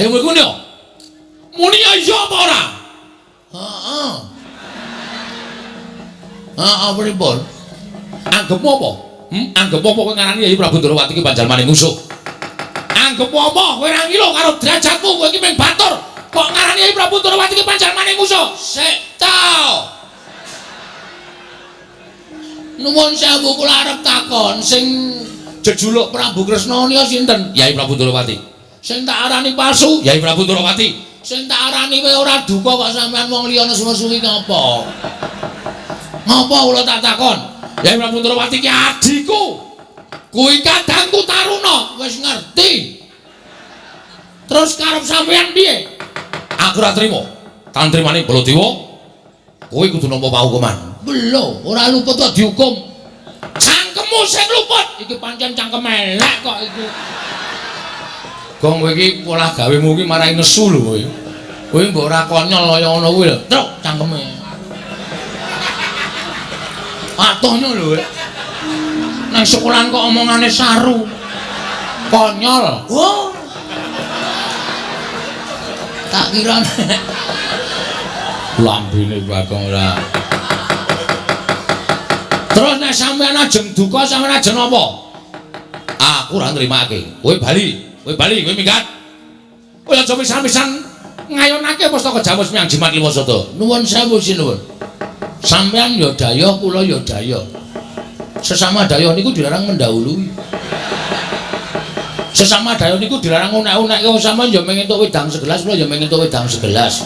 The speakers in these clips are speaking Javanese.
kowe ku yo. Muni iya apa ora? Heeh. Heeh, pripun? Anggepmu apa? Anggepmu apa kowe ngarani Yayi Prabu Ndorowati ki panjalmane musuh? Anggepmu apa kowe ra ngilo karo derajatmu kowe iki mung batur. Kok ngarani Yayi Prabu Ndorowati ki panjalmane musuh? Sik ta. Nuwun sewu kula arep takon sing jejuluk Prabu Kresna nika sinten? Yayi Prabu Ndorowati. Sing tak arani palsu, Yayi Prabu Ndorowati. sing tak arani kowe ora duka kok sampean wong liya nesu-nesu iki ngapa? Ngapa kula tak takon? Yayi Prabu Ndorowati ki adikku. Kuwi kadangku Taruna, wis ngerti. Terus karep sampean piye? Aku ora trimo. Tantrimane Baladewa. Kowe kudu nampa pahukuman. Belum, ora luput kok dihukum. Cangkemmu sing luput. Iki pancen cangkem elek kok iku. Gong kowe iki pola gawemu iki marai nesu lho kowe. Kowe mbok ora konyol kaya ngono kuwi lho. Truk cangkeme. Atohnya lho. Nang sekolahan kok omongane saru. Konyol. Oh. Tak kira Lambene Bagong ora. terus nek sampean ajeng duka sampean ajeng apa? Aku ora nrimake. Kowe bali, kowe minggat. Kowe aja pisan-pisan ngayonake pustaka Jamus Myang Jimat Liwasada. Nuwun sewu sinuwun. Sampean ya dayah, kula ya dayah. Sesama dayah niku dilarang mendahului. Sesama dayah niku dilarang unek-unek kok sampean ya mung entuk wedang segelas, kula ya mung entuk wedang segelas.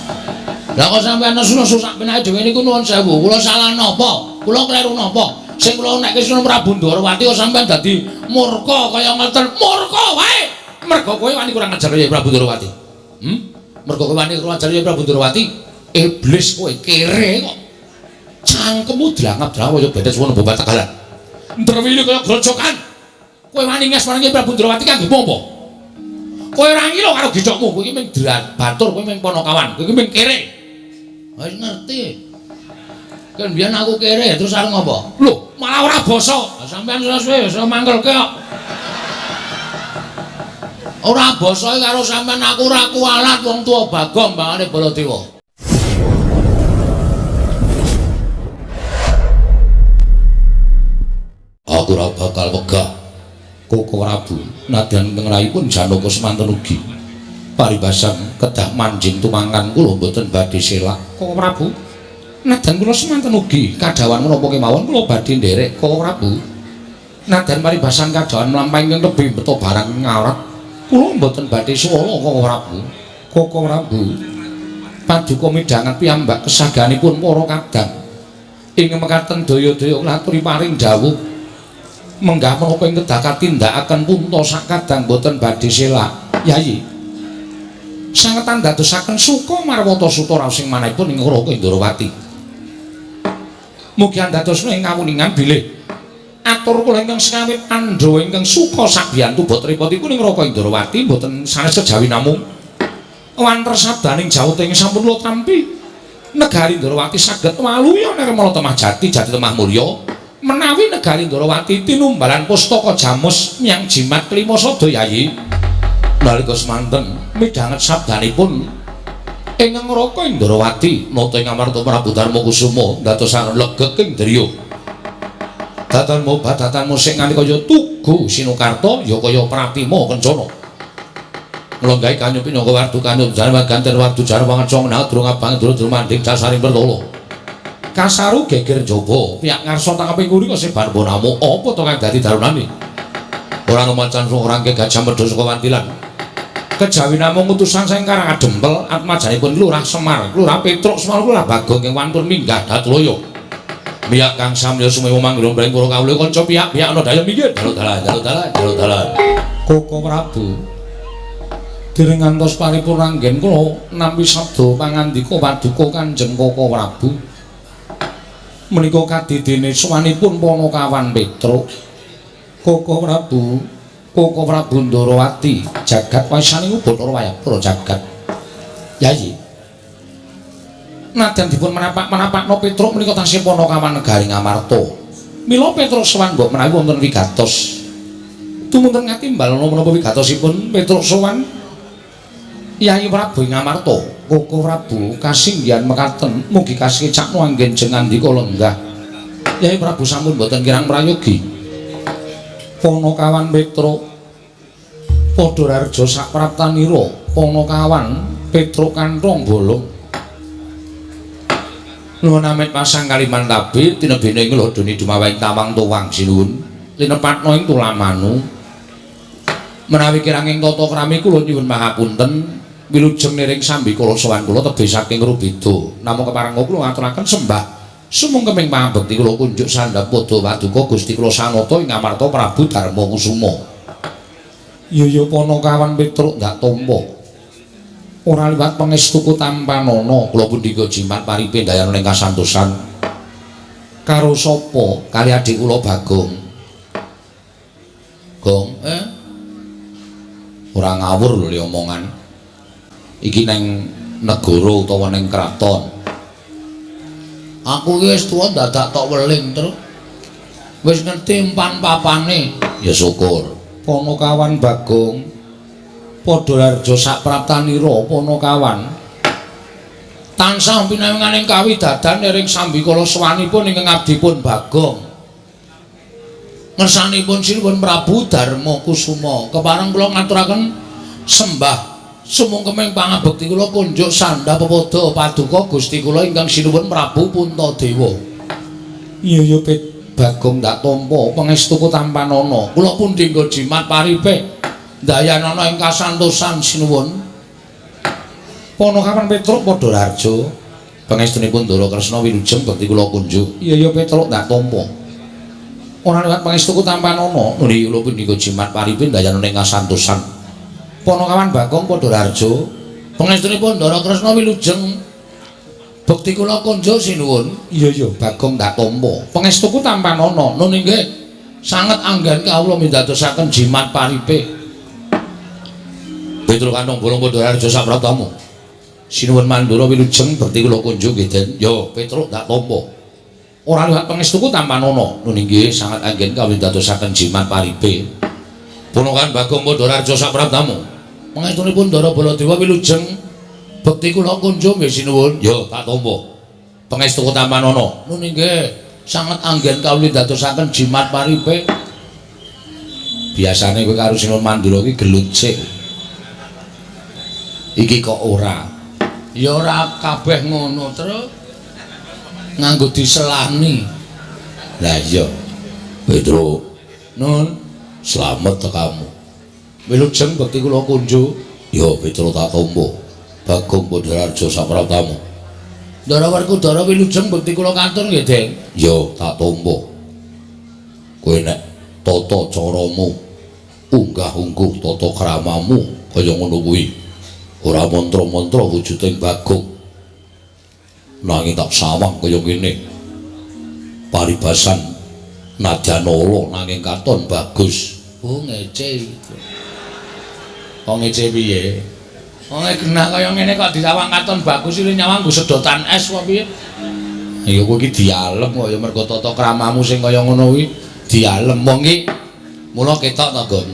Lah kok sampean nesu-nesu sak penake dhewe niku nuwun sewu. Kula salah napa? Kula kleru napa? Sing kula unekke Sunan Prabu Ndorowati kok sampean dadi murka kaya ngoten. Murka wae. Mergo kowe wani kurang ajar Yayi Prabu Ndorowati. Mergo kowe wani kurang ajar Yayi Prabu Ndorowati. Iblis kowe kere kok. Cangkemmu dilangap-langap kaya betes wong Bobat Tegalan. Ndrewili kaya grojokan. Kowe wani nges marang Yayi Prabu Ndorowati kanggo apa? Kowe ora ngilo karo gicokmu, kowe iki mung batur, kowe mung Panakawan, kowe iki mung kere. Wis ngerti. Kan biyen aku kere terus arep ngopo? Lho, malah ora basa. Sampeyan suwe iso mangkelke kok. Ora basa karo sampeyan aku ora kualat wong tuwa Bagong mbangane Baladewa. Aku ora bakal wegah Koko Prabu nadyan tengrahipun Janaka semanten ugi paribasan kedah manjing tumangan kula mboten badhe selak Koko Prabu nadyan kula semanten ugi kadawan menapa kemawon kula badhe nderek Koko Prabu nadyan paribasan kadawan mlampahing tebih beto barang ngawrat kula mboten badhe swala Koko Prabu. Koko Prabu paduka midhangan piyambak kesaganipun para kadang ing mekaten daya-daya ngaturi paring dawuh menggah menapa ing kedah tindakaken punta sakadang boten badhe selak. Yayi sangetan dadosaken suka marwata suta raos sing manahipun ing Raka Ndorowati. Mugi andadosna ing kawuningan bilih atur kula ingkang sekawit andha ingkang suka sabiyantu botripatipun ing Raka Ndorowati boten sanes kejawi namung wanter sabdaning jawuh ing sampun kula tampi negari Ndorowati saged waluya nirmala temah jati temah mulya. Menawi negari Ndorowati tinumbalan pustaka Jamus Myang Jimat Liwasada Yayi nalika semanten midhanget sabdanipun ingkang Raka Ndorowati nata ing amarta Prabu Darmakusuma ndadosaken legek ing driya datan mobat datan musik nganti kaya tugu sinukarta ya kaya pratima kencana nglonggahi kanyupi nyangka wardu kanyup jarwan ganten wardu jarwangan sanga durung abang durung manding dasaring pertolo kasaru geger jaba pihak ngarsa tangkeping kuri kok seban bonamu apa to kang dadi darunane ora ngemacan orang ke Gajah Mada saka Wantilan kejawi namung utusan sing karang adempel atmajanipun Lurah Semar Lurah Petruk Semar Lurah Bagong ing wantun minggah Datuloyo pihak kang samya sumewa manggulung bareng para kawula kanca pihak ana daya minggir dalan Koko Prabu dereng ngantos paripurna anggen kula nampi sabda pangandika paduka Kanjeng Koko Prabu menika kadidene sowanipun Panakawan Petruk Koko Prabu Ndorowati jagat waisane Bathara Wayapura jagat Yayi nadyan dipun menapak-menapakno Petruk menika tasih Panakawan negari Ngamarta mila Petruk sowan mbok menawi wonten wigatos tumunten ngatimbal menapa wigatosipun Petruk sowan Yayi Prabu Ngamarta, Koko Prabu kasinggihan mekaten mugi kasekecakno anggen jeng ngandika lenggah. Yayi Prabu sampun boten kirang prayogi. Panakawan Petruk padha rarja sapraptanira, Panakawan Petruk kantong bolong. Nuwun amit pasang kaliman tabi tinebene ing lodone dumawaing tawang tuwang sinuwun. Linepatno ing tulamanu. Menawi kiranging tata krami kula nyuwun pangapunten. Wilujeng niring sambi kula sowan kula tebih saking Rubeda. Namung keparenga kula ngaturaken sembah sumungkeming pangabekti kula kunjuk sandhap pada paduka Gusti kula Sanata ing Ngamarta Prabu Darma Kusuma. Ya Panakawan Petruk ndak tampa. Ora liwat pangestuku tampanana kula pundika jimat paripe dayan ing kasantosan. Karo sapa? Kali adik kula Bagong. Gong, ora ngawur lho li omongan. Iki neng negara utawa neng kraton. Aku iki wis tuwa dadak tok weling terus. Wis ngerti empan papane. Ya syukur. Panakawan Bagong padha larja sapraptanira Panakawan. Tansah pinanganing kawidadan ing sambi kala sawanipun ing abdipun Bagong. Ngersanipun sinuwun Prabu Darma Kusuma. Kepareng kula ngaturaken sembah sumungkeming pangabekti kula kunjuk sandhap pada paduka Gusti kula ingkang sinuwun Prabu Puntadewa. Iya Bagong ndak tampa pangestuku tampanana. Kula pundhingga jimat paripe dayanana ing kasantosan sinuwun. Panakawan Petruk padha larja pangestunipun Ndara Kresna wilujeng bekti kula kunjuk. Iya Petruk ndak tampa. Ora liwat pangestuku tampanana. Nuli kula pundhingga jimat paripe dayanana ing kasantosan. Panakawan Bagong padha larja pangestunipun Ndara Kresna wilujeng bekti kula kunjuk sinuwun. Iya Bagong ndak tampa pangestuku tampanana. Nun inggih sanget anggen kawula mindadosaken jimat paripe. Petruk kantong bolong padha larja sapratamu. Sinuwun Mandura wilujeng bekti kula kunjuk nggih. Ya Petruk ndak tampa. Ora liwat pangestuku tampanana. Nun inggih sanget anggen kawula mindadosaken jimat paripe. Panakawan Bagong padha larja sapratamu. Pangestunipun Ndara Baladewa wilujeng bekti kula kunjuk nggih sinuwun. Ya tak tampa. Pangestuku tampanana. Nun inggih sanget anggen kawula dadosaken jimat paripe. Biasane kowe karo Sinuwun Mandura iki gelut sik. Iki kok ora. Ya ora kabeh ngono terus nganggo diselani. Lah iya. Petruk. Nun, slamet tekamu. Wilujeng bekti kula kunjuk. Ya Petruk tak tampa. Bagong padha larja sapratamu. Ndara Werkudara wilujeng bekti kula kantun nggih, Deng. Ya tak tampa. Kowe nek tata caramu unggah-ungguh tata kramamu kaya ngono kuwi ora mantra-mantra wujuding Bagong. Nanging tak sawang kaya ngene. Paribasan nadyan ala nanging katon bagus. Oh ngece. Kok ngece piye? Wong genah kaya ngene kok disawang katon bagus iki nyawang nggo sedotan es kok piye? Ya kowe iki dialem kok ya mergo tata kramamu sing kaya ngono kuwi dialem wong iki. Mula ketok to, Gon.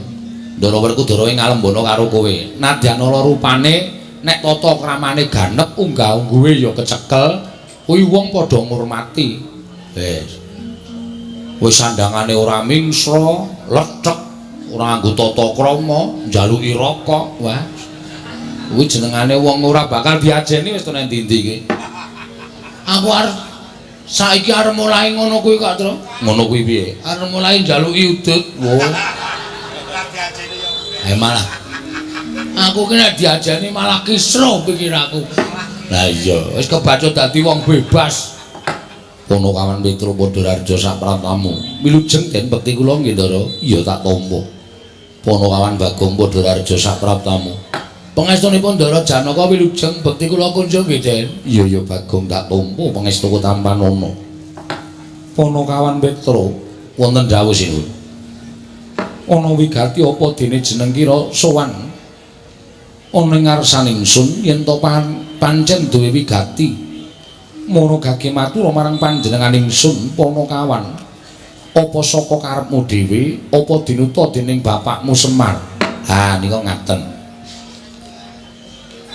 Ndara Werkudara ing ngalembana karo kowe. Nadyanala rupane nek tata kramane ganek unggah-ungguhe ya kecekel, kuwi wong padha ngurmati. Wis. Wis sandangane ora mingsra, lethek, ora nganggo tata krama, njaluki rokok. Wah. Kuwi jenengane wong ora bakal diajeni wis tenan ndi-ndi iki. Aku arep saiki arep mulai ngono kuwi kok, Tru. Ngono kuwi piye? Arep mulai njaluki udut. Wo. Malah aku ki nek diajeni malah kisruh pikiranku. Lah iya, wis kebacut dadi wong bebas. Panakawan Petruk padha larja sapratamu. Wilujeng den bekti kula nggih, Ndara. Iya tak tampa. Panakawan Bagong padha larja sapratamu. Pangestunipun Ndara Janaka wilujeng bekti kula kunjuk nggih, Den. Iya Bagong tak tampa pangestuku tampanana. Panakawan Petruk wonten dawuh sinuwun. Ana wigati apa dene jeneng kira sowan ana ing ngarsaning ingsun yen to pancen duwe wigati mono gage matur marang panjenenganing ingsun Panakawan apa saka karepmu dhewe apa dinuta dening bapakmu Semar. Ha nika ngaten.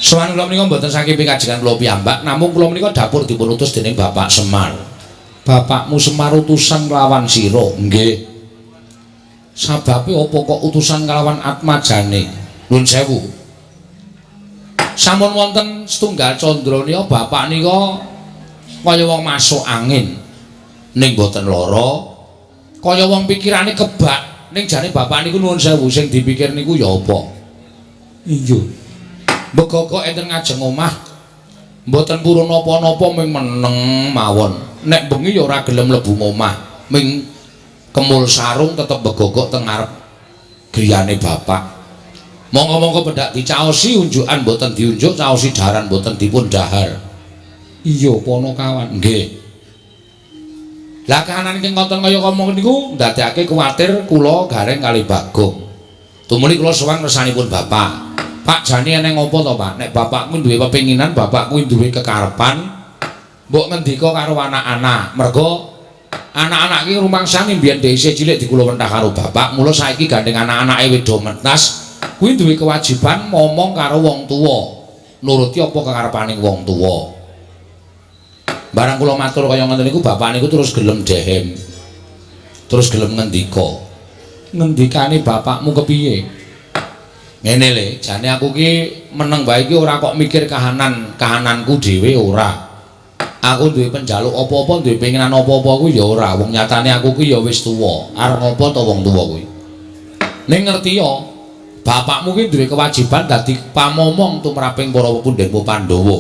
Sowan kula menika mboten saking pikajengan kula piyambak, namung kula menika dapur dipun utus dening Bapak Semar. Bapakmu Semar utusan kelawan sira, nggih. Sababe apa kok utusan kelawan atmajane? Nuwun sewu. Sampun wonten setunggal candra nika bapak nika kaya wong masuk angin. Ning boten lara, kaya wong pikirane kebak. Ning jane bapak niku nuwun sewu sing dipikir niku ya apa? Iya. Begogok enten ngajeng omah mboten purun napa-napa ming meneng mawon. Nek bengi ya ora gelem mlebu omah, ming kemul sarung tetep begogok teng ngarep griyane bapak. Monggo-monggo pedak dicaosi unjukan mboten diunjuk, caosi daharan mboten dipun dahar. Iya, pono kawan. Nggih. Lah kahanan ing konten kaya ngomong niku ndadekake kuwatir kula gareng kali Bagong. Tumuli kula sowan ngersanipun bapak. Pak jane eneng apa to, Pak? Nek bapakku duwe pepinginan, bapakku duwe kekarepan, mbok ngendika karo anak-anak. Mergo anak-anak iki rumangsane mbiyen dhisik cilik dikula-wentah karo bapak, mula saiki gandeng anak-anake wedo mentas, kuwi duwe kewajiban ngomong karo wong tuwa, nuruti apa kekarepaning wong tuwa. Barang kula matur kaya ngoten niku, bapak niku terus gelem dehem. Terus gelem ngendika. Ngendikane bapakmu kepiye? Ngene le, jane aku ki meneng bae iki ora kok mikir kahananku dhewe ora. Aku duwe penjaluk apa-apa, duwe pengenan apa-apa kuwi ya ora. Wong nyatane aku ki ya wis tuwa. Arep ngopo to wong tuwa kuwi? Ning ngerti ya, bapakmu ki duwe kewajiban dadi pamomong tumraping para pepundhenmu Pandhawa.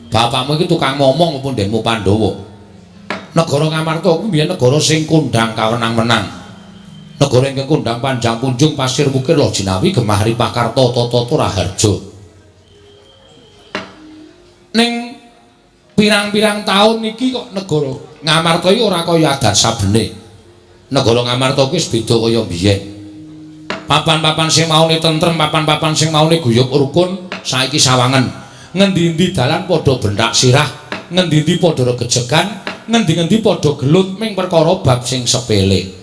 Bapakmu iki tukang momong pepundhenmu Pandhawa. Negara Ngamarta kuwi biyen negara sing kondhang kawenang-menang. Negara ingkang kondhang panjang kunjung pasir wukir lo jinawi gemah ripakarta tata raharja. Ning pirang-pirang taun iki kok negara Ngamarta iki ora kaya adat sabene. Negara Ngamarta kuwi wis beda kaya biyen. Papan-papan sing maune tentrem, papan-papan sing maune guyub rukun saiki sawangen. Ngendi-endi dalan padha bentak sirah, ngendi-endi padha regejegan, ngendi-endi padha gelut ming perkara bab sing sepele.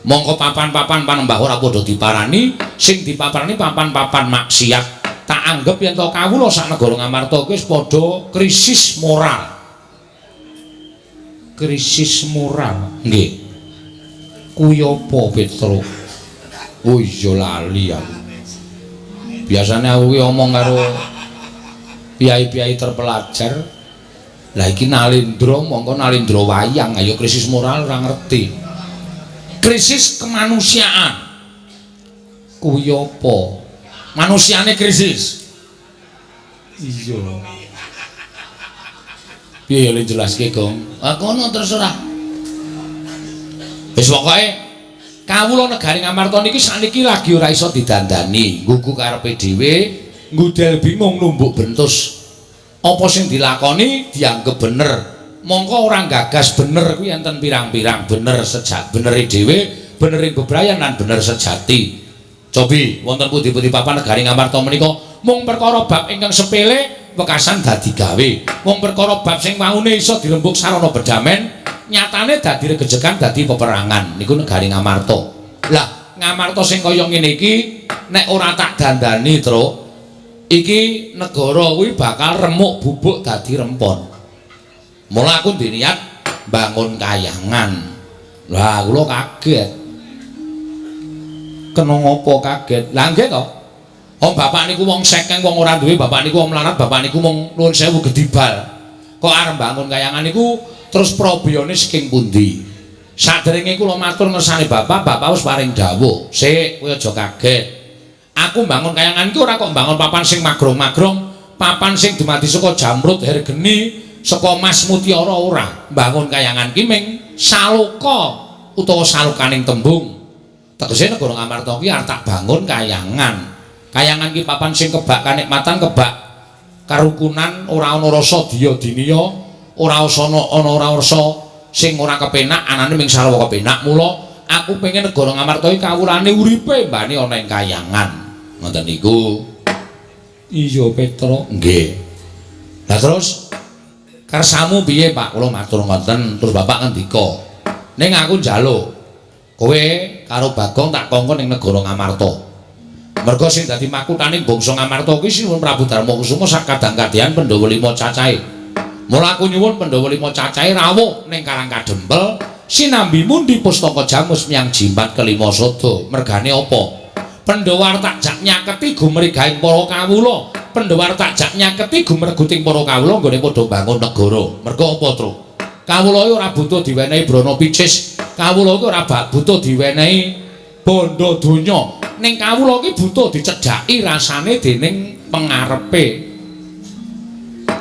Mongko papan-papan panembah ora padha diparani, sing dipaparani papan-papan maksiat. Tak anggap yen to kawula sak negara Ngamarta kuwi wis padha krisis moral. Krisis moral. Nggih. Kuwi apa, Petruk? Oh iya lali aku. Biasane aku ki omong karo piyai-piyai terpelajar. Lah iki nalindra, mongko nalindra wayang, ayo krisis moral ora ngerti. Krisis kemanusiaan. Kuwi apa? Manusiane krisis. Iya. Piye ya jelaske, Gong? Ah kono terserah. Wis pokoke kawula negari Ngamarta niki sakniki lagi ora iso didandani. Nggugu karepe dhewe, ngudel bingung numbuk bentus. Apa sing dilakoni dianggep bener. Mongko orang gagas bener kuwi enten pirang-pirang bener sejak benere dhewe, benering bebrayan lan bener sejati. Cobi wonten pundi-pundi papan negari Ngamarta menika mung perkara bab ingkang sepele wekasan dadi gawe. Mung perkara bab sing waune iso dirembuk sarana bedamen, nyatane dadi regejegan dadi peperangan. Niku negari Ngamarta. Lah, Ngamarta sing kaya ngene iki nek ora tak dandani, Truk, iki negara kuwi bakal remuk bubuk dadi rempon. Mula aku diniat bangun kayangan. Lah kula kaget. Kena ngopo kaget? Lah nggih to. Wong bapak niku wong sekeng, wong ora duwe, bapak niku wong melarat, bapak niku mung nuwun sewu gedibal. Kok arep bangun kayangan niku terus probiyane saking pundi? Saderenge kula matur ngersane bapak, bapak wis paring dawuh. Sik, kowe aja kaget. Aku bangun kayangan iki ora kok bangun papan sing magrong-magrong, papan sing dumadi saka jamrut hergeni saka Mas Mutiara ora. Bangun kayangan ki ming saloka utawa salokaning tembung. Tegese negara Ngamarta ki arep tak bangun kayangan. Kayangan ki papan sing kebak kanikmatan, kebak karukunan, ora ana rasa diya diniya, ora ana rasa sing ora kepenak, anane ming sarwa kepenak. Mula aku pengen negara Ngamarta ki kawulane uripe mbane ana ing kayangan. Ngoten niku. Iya, Petruk. Nggih. Lah terus kersamu piye, Pak? Kula matur ngoten, terus Bapak ngendika. Ning aku njaluk kowe karo Bagong tak kongkon ning negara Ngamarta. Merga sing dadi makuthaning bangsa Ngamarta kuwi Sinuwun Prabu Darmakusuma sak kadang-kadang Pandhawa 5 cacahe. Mula aku nyuwun Pandhawa 5 cacahe rawuh ning Karang Kadempel sinambi mundi pustaka Jamus miyang jimat kelima sada. Mergane apa? Pandhawa tak jak nyaketi gumregahing para kawula. Pandhawa tak jak nyaketi gumreguting para kawula nggone padha bangun negara. Merga apa, Tru? Kawula iki ora butuh diwenehi brana picis. Kawula iki ora butuh diwenehi bondo donya. Ning kawula iki butuh dicedhaki rasane dening pengarepe.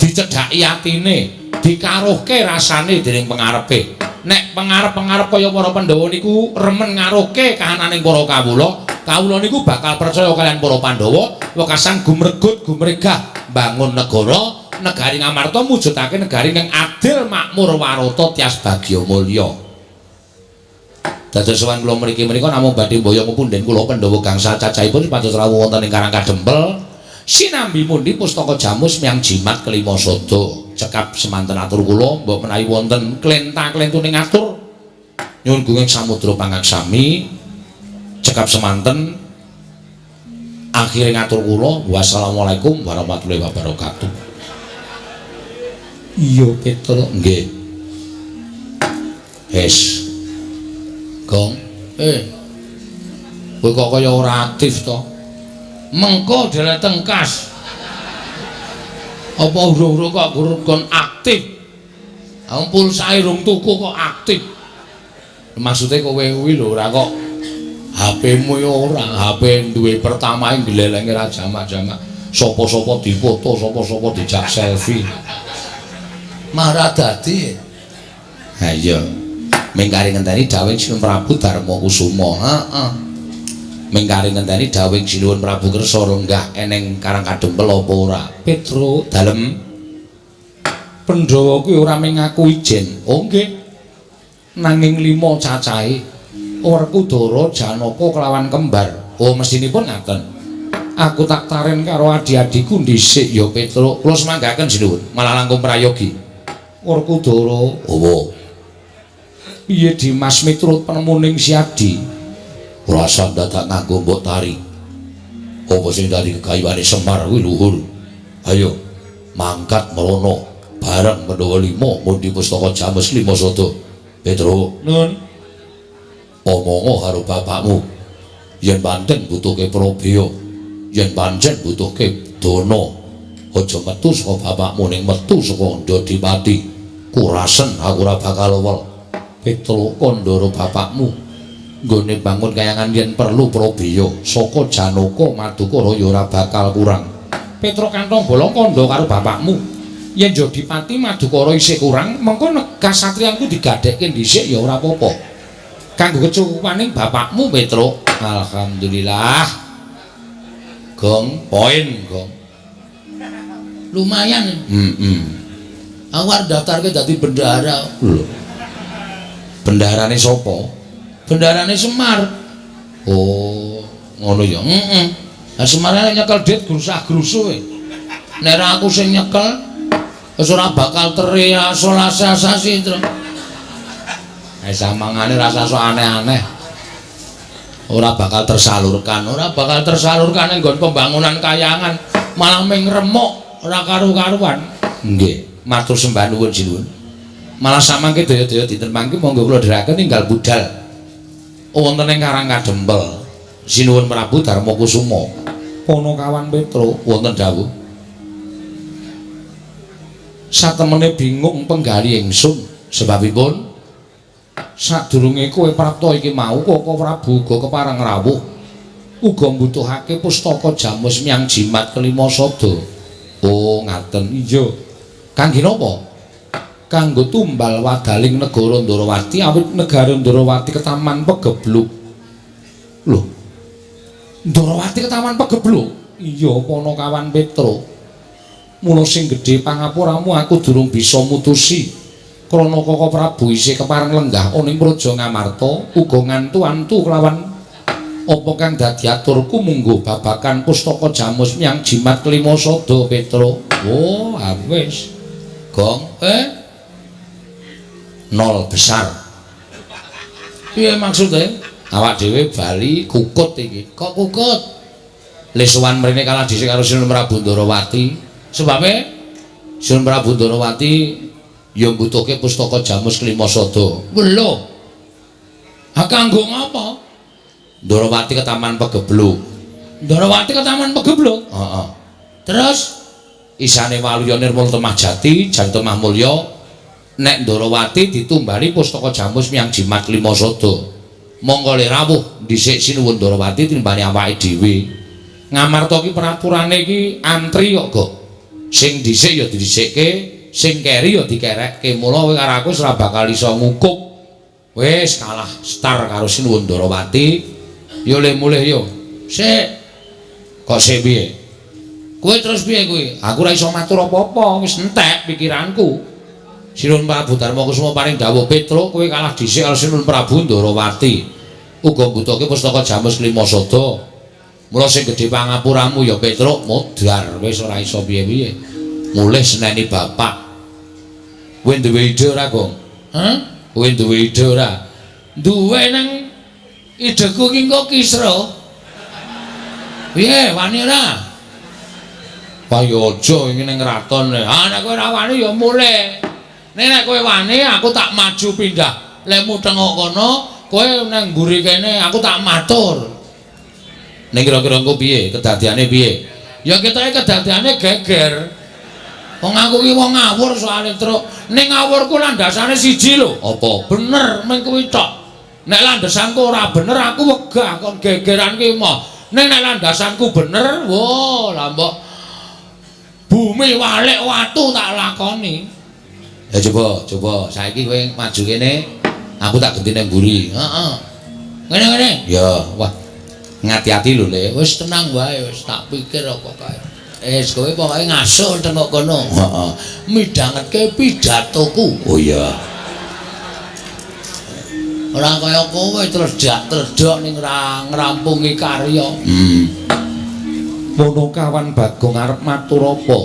Dicedhaki atine, dikaruhke rasane dening pengarepe. Nek pengarep-pengarep kaya para Pandhawa niku remen ngaruhke kahananing para kawula, kawula niku bakal percaya kalian para Pandhawa wekasan gumregut gumregah bangun negara, negari Ngamarta mujudake negari kang adil makmur warata tias bagya mulya. Dados sowan kula mriki menika namung badhe mboyo punden kula Pandhawa gangsal cacahipun pados rawuh wonten ing Karang Kadempel sinambi mundi pustaka Jamus miyang jimat kelima sada. Cekap semanten atur kula mbok menawi wonten klenta-klentuning atur nyuwun gunging samudra pangaksami. Cekap semanten akhire ngatur kula wassalamualaikum warahmatullahi wabarakatuh. Iya Petruk nggih. Wis Gong, kowe kok kaya ora aktif to? Mengko dhewe tengkas. Apa ura-ura kok kon aktif? Ampun sae rung tuku kok aktif. Maksude kowe kuwi lho ora kok HP-mu yo ora, HP duwe pertamae glelenge ra jamak-jamak. Sapa-sapa dipoto, sapa-sapa dijak selfie. Marah dadi. Ha iya. Mengkari ngenteni dawuh Sinuwun Prabu Darmakusuma. Heeh. Mengkari ngenteni dawuh Sinuwun Prabu Kersa lenggah eneng Karang Kadempel apa ora? Petruk dalem. Pandhawa kuwi ora mung ngaku ijen. Oh nggih. Nanging 5 cacahe. Werkudara, Janaka kelawan kembar. Oh mestinipun ngaten. Aku tak taren karo adi-adiku dhisik ya Petruk. Kula semanggaken Sinuwun, malah langkung prayogi. Werkudara, apa? Piye Dimas miturut penemuning Si Adi? Rasa dadak nganggo mbok tari. Apa sing dadi kegayuhane Semar kuwi luhur. Ayo mangkat merono bareng Pandhawa 5 mundi pustaka Jamus 5 sada. Petruk, nun. Omongo karo bapakmu. Yen pancen butuhke Prabeya, yen pancen butuhke dana, aja metu saka bapakmu ning metu saka Ndadipati. Kurasen aku ora bakal wel. Petruk kandhara bapakmu nggone bangun kayangan yen perlu Prabeya saka Janaka Madukara ya ora bakal kurang. Petruk kantong bolong kandha karo bapakmu. Yen Ndadipati Madukara isih kurang, mengko kasatriyanku digadhekke dhisik ya ora apa-apa. Kanggo kecukupaning bapakmu Petruk. Alhamdulillah. Gong, poin, Gong. Lumayan. Aku arep daftarke dadi bendahara. Lho. Bendaharane sapa? Bendaharane Semar. Oh, ngono ya. Lah Semar nyekel dit grusah-grusuh kowe. Nek aku sing nyekel wis ora bakal teriak solasasasi terus. Samangane rasa sok aneh-aneh. Ora bakal tersalurkan ning nggon pembangunan kayangan, malah ming remuk ora karu-karuan. Nggih, matur sembah nuwun Sinuwun. Malah samangke daya-daya dinten mangke monggo kula dherekaken ninggal budal wonten ing Karang Kadempel Sinuwun Prabu Darmakusuma. Panakawan Petruk wonten dawuh. Satemene bingung penggali ingsun sebabipun sadurunge kowe prapta iki mau Koko Prabu uga kepareng rawuh uga mbutuhake pustaka Jamus miyang jimat kelima sada. Oh ngaten. Iya. Kangge napa? Kanggo tumbal wadaling negara Ndarawati awit negara Ndarawati ketaman pegebluk. Lho. Ndarawati ketaman pegebluk? Iya Panakawan Petruk. Mula sing gedhe pangapuramu aku durung bisa mutusi. Krana Koko Prabu isih kepareng lenggah ana ing Praja Ngamarta uga ngantu-antu kelawan apa kang dadi aturku munggo babakan pustaka Jamus miyang jimat kelima sada Petruk. Oh, wis. Gong, nol besar. Piye maksudnya? Awak dhewe bali kukut iki. Kok kukut? Le sowan mrene kalah dhisik karo Sinun Prabu Ndarawati. Sebabe Sinun Prabu Ndarawati ya mbutuhke pustaka Jamus Klimasada. Lho. Ha kanggo ngapa? Ndarawati ke Taman Pegebluk. Ndarawati ke Taman Pegebluk. Heeh. Terus isane Waluya Nirmala Temah Jati, Jati Temah Mulya, nek Ndarawati ditumbali pustaka Jamus miyang Jimat Klimasada. Monggo le rawuh dhisik sinuwun Ndarawati timbali awake dhewe. Ngamarta ki peraturane iki antri kok, Gok. Sing dhisik ya didhisikke, sing keri ya dikerekke. Mula kowe karo aku ora bakal iso ngukup. Wis kalah star karo sinuwun Ndarawati. Yo le mulih yo. sik Kok sik piye? kowe terus piye kowe? Aku ora iso matur apa-apa, wis entek pikiranku. Sinun Prabu Darmakusuma paring dawuh Petruk, kowe kalah dhisik karo Sinun Prabu Ndarawati. Uga mbutuhke pustaka Jamus Klimasada. Mula sing gedhe pangapuramu ya Petruk modar, wis ora iso piye-piye. Mulih seneni bapak. Kowe duwe ide ora, Gong? Hah? Kowe duwe ide ora? Duwe nang ideku ki engko kisra. Piye wani ora? Payo aja iki ning kraton. Ah nek kowe ora wani ya mulih. Nek kowe wani aku tak maju pindah. Lemu tengok kono, kowe nang mburi kene aku tak matur. Ning kira-kira engko piye? Kedadiane piye? Ya ketoke kedadiane geger. Wong aku ki wong ngawur soalé truk. Ning ngawurku landasane siji lho. Apa? Bener mung kuwi tok. Nek landasanku ora bener aku wegah kon gegeran ki mah. Nek landasanku bener, wo lah mbok bumi walik watu tak lakoni. Ya coba saiki kowe maju kene, aku tak genti nang mburi. Heeh. Ngene-ngene. Ya, wah. Ngati-ati lho, Le. Wis tenang wae, wis tak pikir apa kae. Kowe pokoke ngasul tengok kono. Heeh. Midhangetke pidatoku. Oh iya. Ora kaya kowe terus dak-tredok ning ngrampungi karya. Mono kawan Bagong arep matur apa?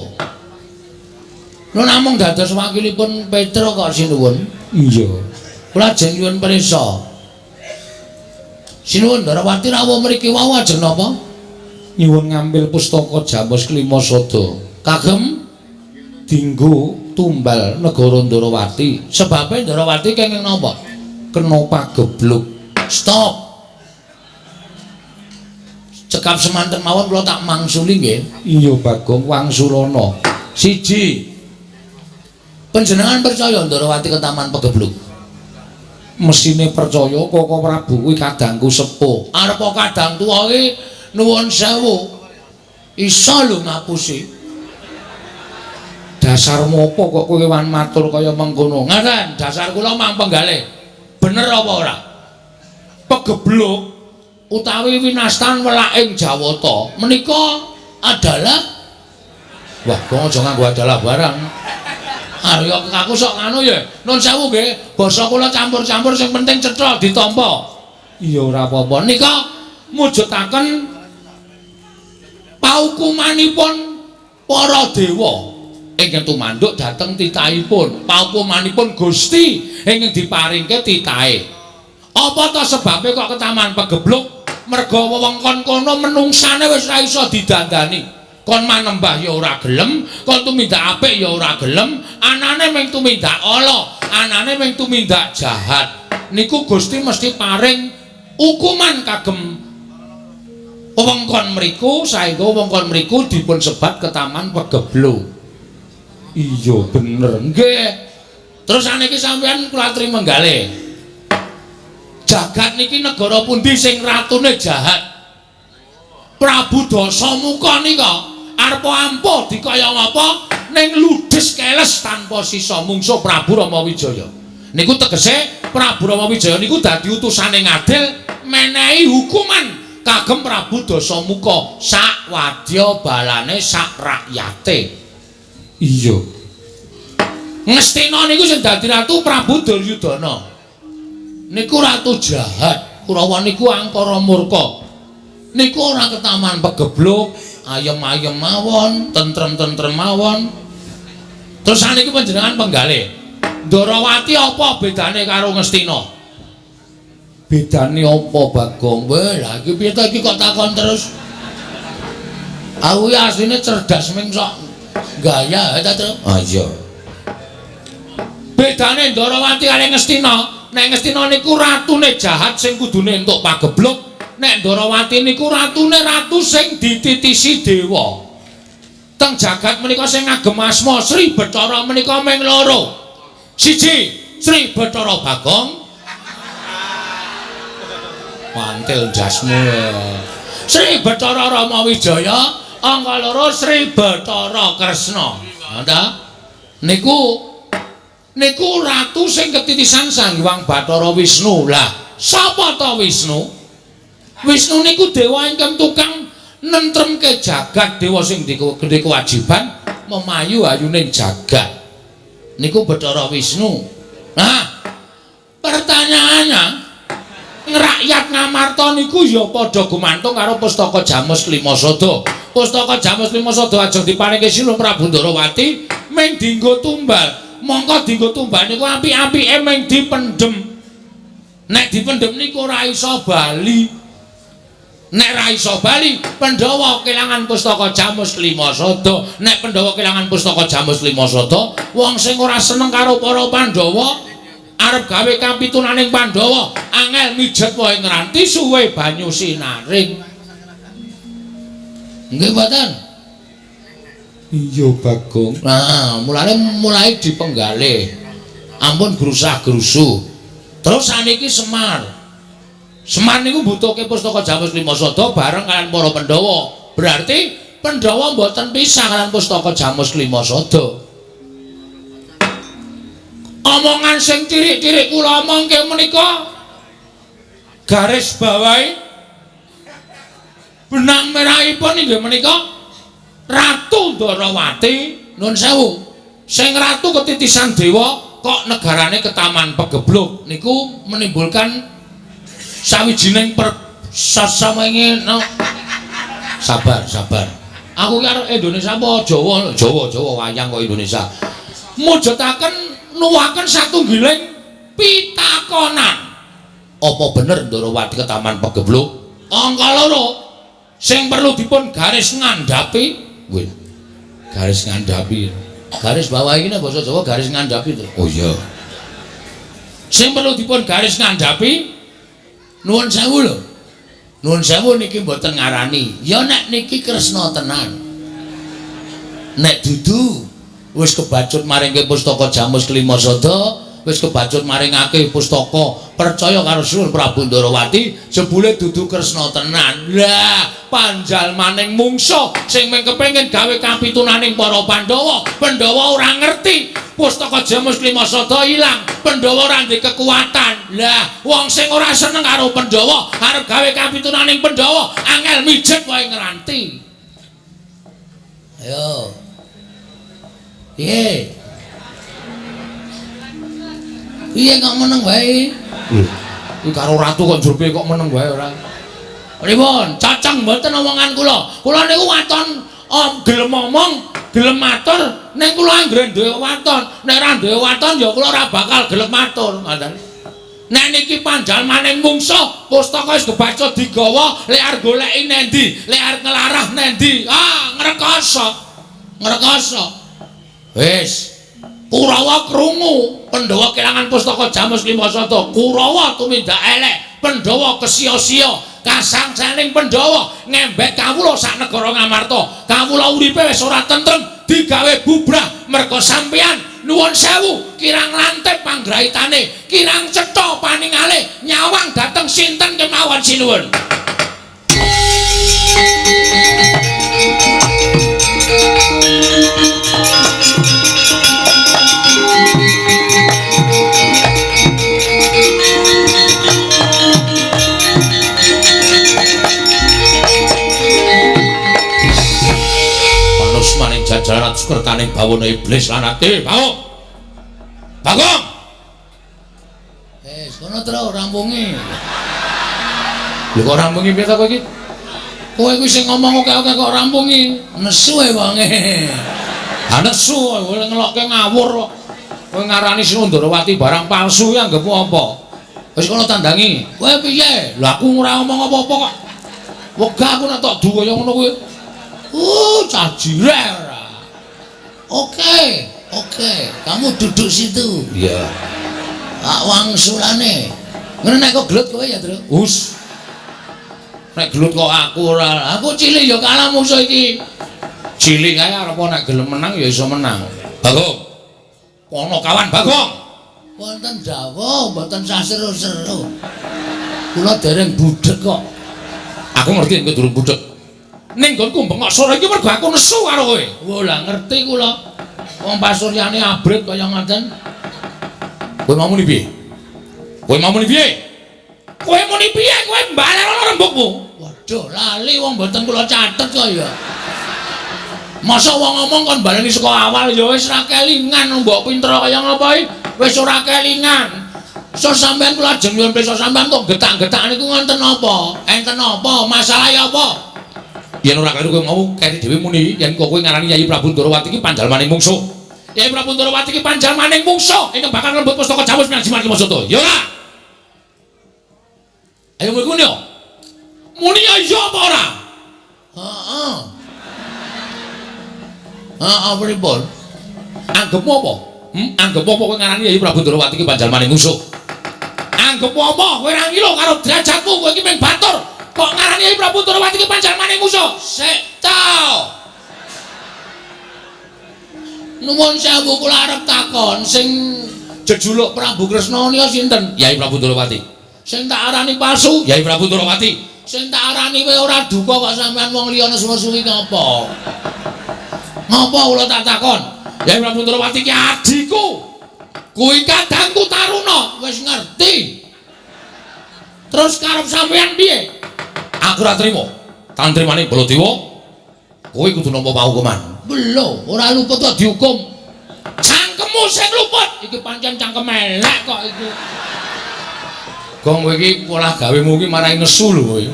Lho namung dados wakilipun Petruk kok sinuwun. Iya. Kula ajeng nyuwun pirsa. Sinuwun Ndarawati rawuh mriki wau ajeng napa? Nyuwun ngambil pustaka Jamus Klimasada. Kagem Dinggo tumbal negara Ndarawati. sebabe Ndarawati kenging napa? Kena pagebluk. Stop. Cekap semanten mawon kula tak mangsuli nggih. Iya Bagong wangsulana. Siji. Panjenengan percaya Ndarawati ke Taman Pegebluk? Mesine percaya Koko Prabu kuwi kadangku sepuh. Arep kadang tuwa iki nuwun sewu. Iso lho ngapusi. Dasarmu apa kok kowe wan matur kaya mengkono? Ngaten, dasar kula mang penggalih. Bener apa ora? Pegebluk utawi winastan welaking Jawata menika adalah Wah, kok aja nganggo adalah barang. ya aku sok nganu ya. Nun sewu nggih, basa kula campur-campur sing penting cetha ditampa. Iya ora apa-apa. Nika mujudaken paukumanipun para dewa ingkang tumanduk dhateng titahipun. Paukumanipun Gusti ingkang diparingke titahe. Apa ta sebabe kok ke Taman Pegebluk? Merga wewengkon kono menungsane wis ora iso didandani. Kon manembah ya ora gelem, kon tumindak apik ya ora gelem, anane mung tumindak ala, anane mung tumindak jahat. Niku Gusti mesti paring hukuman kagem wewengkon mriku, saengga wewengkon mriku dipun sebat ke Taman Pegebluk. Iya bener. Nggih. Terus saniki sampeyan kula aturi menggalih. Jagat niki negara pundi sing ratune jahat? Prabu Dasamuka nika arep ampuh dikaya ngapa ning ludes keles tanpa sisa mungsuh Prabu Ramawijaya. Niku tegese Prabu Ramawijaya niku dadi utusane ngadil menehi hukuman kagem Prabu Dasamuka sak wadya balane sak rakyate. Iya. Ngastina niku sing dadi ratu Prabu Duryudana. Niku ratu jahat, Kurawa niku angkara murka. Niku ora ke Taman Pegebluk, ayem-ayem mawon, tentrem-tentrem mawon. Terus saniki panjenengan penggalih. Ndarawati apa bedane karo Ngastina? Bedane apa Bagong? Weh, lha iki piye ta iki kok takon terus? Aku ya asline cerdas ming sok gaya ta, Tru. Ah iya. Bedane Ndarawati kali Ngastina, nek Ngastina niku ratune jahat sing kudune entuk pagebluk, nek Ndarawati niku ratune ratu sing dititisi dewa. Teng jagat menika sing ngagem asma Sri Bathara menika mung loro. Siji, Sri Bathara Bagong. Mantil jasmu. Sri Bathara Rama Wijaya, angka loro Sri Bathara Kresna. Nggih. Niku ratu sing ketitisan Sang Hyang Bathara Wisnu. Lah, sapa ta Wisnu? Wisnu niku dewa ingkang tukang nentremke jagat, dewa sing gede kewajiban memayu-ayuning jagat. Niku Bathara Wisnu. Nah, pertanyaannya, rakyat Ngamarta niku ya padha gumantung karo Pustaka Jamus Klimasada. Pustaka Jamus Klimasada aja diparingke Silung Prabu Ndarawati mung dienggo tumbal. Mongko dienggo tumbal niku apik-apike mung dipendhem. Nek dipendhem niku ora iso bali. Nek ra iso bali, Pandhawa kelangan Pustaka Jamus Klimasada. Nek Pandhawa kelangan Pustaka Jamus Klimasada, wong sing ora seneng karo para Pandhawa arep gawe kapitunaning Pandhawa, angel mijet wae ngranti suwe banyu sinaring. Nggih mboten? Iya Bagong. Nah, mulai dipenggalih. Ampun grusah-grusu. Terus saniki Semar. Semar niku mbutuhke Pustaka Jamus Klimasada bareng kalian para Pandhawa. Berarti Pandhawa mboten pisah kalian Pustaka Jamus Klimasada. Omongan sing cirik-cirik kula omongke menika garis bawahi benang merahipun inggih menika Ratu Ndarawati. Nuwun sewu. Sing ratu ketitisan dewa kok negarane ketaman Pagebluk niku menimbulkan sawijining sasamaing no. Sabar. Aku karo Indonesia apa Jawa wayang kok Indonesia. Mujudaken nuwaken satunggiling pitakonan. Apa bener Ndarawati ke Taman Pagebluk? Angka loro sing perlu dipun garis ngandhapi. Nggih. Garis ngandhapi. Garis bawah iki nek basa Jawa garis ngandhapi to. Oh iya. Sing perlu dipun garis ngandhapi nuwun sewu lho. Nuwun sewu niki mboten ngarani. Ya nek niki Kresna tenan. Nek dudu wis kebacut maringke Pustaka Jamus Klimasada, wis kebacut maringake pustaka percaya karo Sunan Prabu Ndarawati, jebule dudu Kresna tenan. Lah, panjalmaning mungsuh sing mung kepengin gawe kapitunaning para Pandhawa, Pandhawa ora ngerti. Pustaka Jamus Klimasada ilang, Pandhawa ora ndek kekuatan. Lah, wong sing ora seneng karo Pandhawa, arep gawe kapitunaning Pandhawa, angel mijet wae ngranti. Ayo. Piye? Piye kok meneng wae? Kuwi karo ratu kok njurpe kok meneng wae ora. Pripun? Cacang mboten omongan kula. Kula niku waton gelem omong, gelem matur, ning kula anggere duwe waton. Nek ora duwe waton ya kula ora bakal gelem matur, ngoten. Nek niki panjalmaning mungsuh, pustaka wis kebaca digawa, lek arep goleki nendi, lek arep nglarah nendi. Ah, ngrekoso. Wis. Kurawa krungu, Pandhawa kelangan Pustaka Jamus Klimasada. Kurawa tumindak elek, Pandhawa kesia-sia. Kasangsaning Pandhawa ngembek kawula sak negara Ngamarta. Kawula uripe wis ora tentrem, digawe bubrah merga sampeyan nuwun sewu kirang lantip panggraitane, kirang cetha paningalih nyawang dhateng sinten kemawon sinuwun. Jajaran sukertaning bawana iblis lan ati Bagong. Bagong. Kono tru rampungi. Lho kok rampungi piye ta kowe iki? Kowe kuwi sing ngomong oke-oke kok rampungi. Nesu e wonge. Ha nesu kowe ngelokke ngawur kok. Kowe ngarani Sunan Ndarawati barang palsu ya anggapmu apa? Wis kono tandangi. Kowe piye? Lho aku ora ngomong apa-apa kok. Wegah aku nek tok duwe ngono kuwi. Cah jireh ora. Oke. Kamu duduk situ. Iya. Wangsulane. Ngene nek kok gelut kowe ya, Tru? Us. Nek gelut kok aku ora. Aku cilik ya kalah musuh iki. Cilik kae arep nek gelem menang ya iso menang. Bagong. Kono kawan Bagong. Wonten dawuh, mboten saseru-seru. Kula dereng budhek kok. Aku ngerti kowe durung budhek. Ning nggonku bengok sore iki mergo aku nesu karo kowe. Wah, lah ngerti kula. Wong pasuryane abrit kaya ngoten. Kowe mau muni piye? Kowe muni piye? Kowe mbaler ana rembugmu. Waduh, lali wong mboten kula catet kok ya. Masa wong ngomong kon baleni saka awal ya wis ra kelingan mbok pinter kaya ngapa wis ora kelingan. So sampean kula ajeng nyuwun pirsa sampean kok getak-getak niku ngonten apa? Enten apa? Masalahe apa? Yen ora karo kowe mau kene dhewe muni yen kok kowe ngarani Yayi Prabu Ndorowati iki panjalmaning mungsuh. Yayi Prabu Ndorowati iki panjalmaning mungsuh ingkang bakal nglebet pustaka Jamus Miang Jimat Limasota. Ya ora? Ayo kowe muni yo. Muni ya apa ora? Heeh. Pripun? Anggepmu apa? Anggepmu apa kowe ngarani Yayi Prabu Ndorowati iki panjalmaning mungsuh? Anggepmu apa? Kowe ra ngilo karo derajatmu, kowe iki mung batur. Kok ngarani Yayi Prabu Ndorowati iki panjalmaning mungsuh? Sik ta. Nuwun sewu kula arep takon sing jejuluk Prabu Kresna nika sinten? Yayi Prabu Ndorowati. Sing tak arani palsu? Yayi Prabu Ndorowati. Sing tak arani kowe ora duka kok sampean wong liya nesu-nesu iki ngapa? Ngapa kula tak takon? Yayi Prabu Ndorowati iki adhiku. Kuwi kadangku Taruna. Wis ngerti. Terus karep sampean piye? Aku ora trima. Tantrimane Baladewa. Kowe kudu nampa pahukuman. Belum, ora luput kok dihukum. Cangkemmu sing luput. Iki pancen cangkem elek kok iku. Gong kowe iki pola gawemu iki marai nesu lho kowe.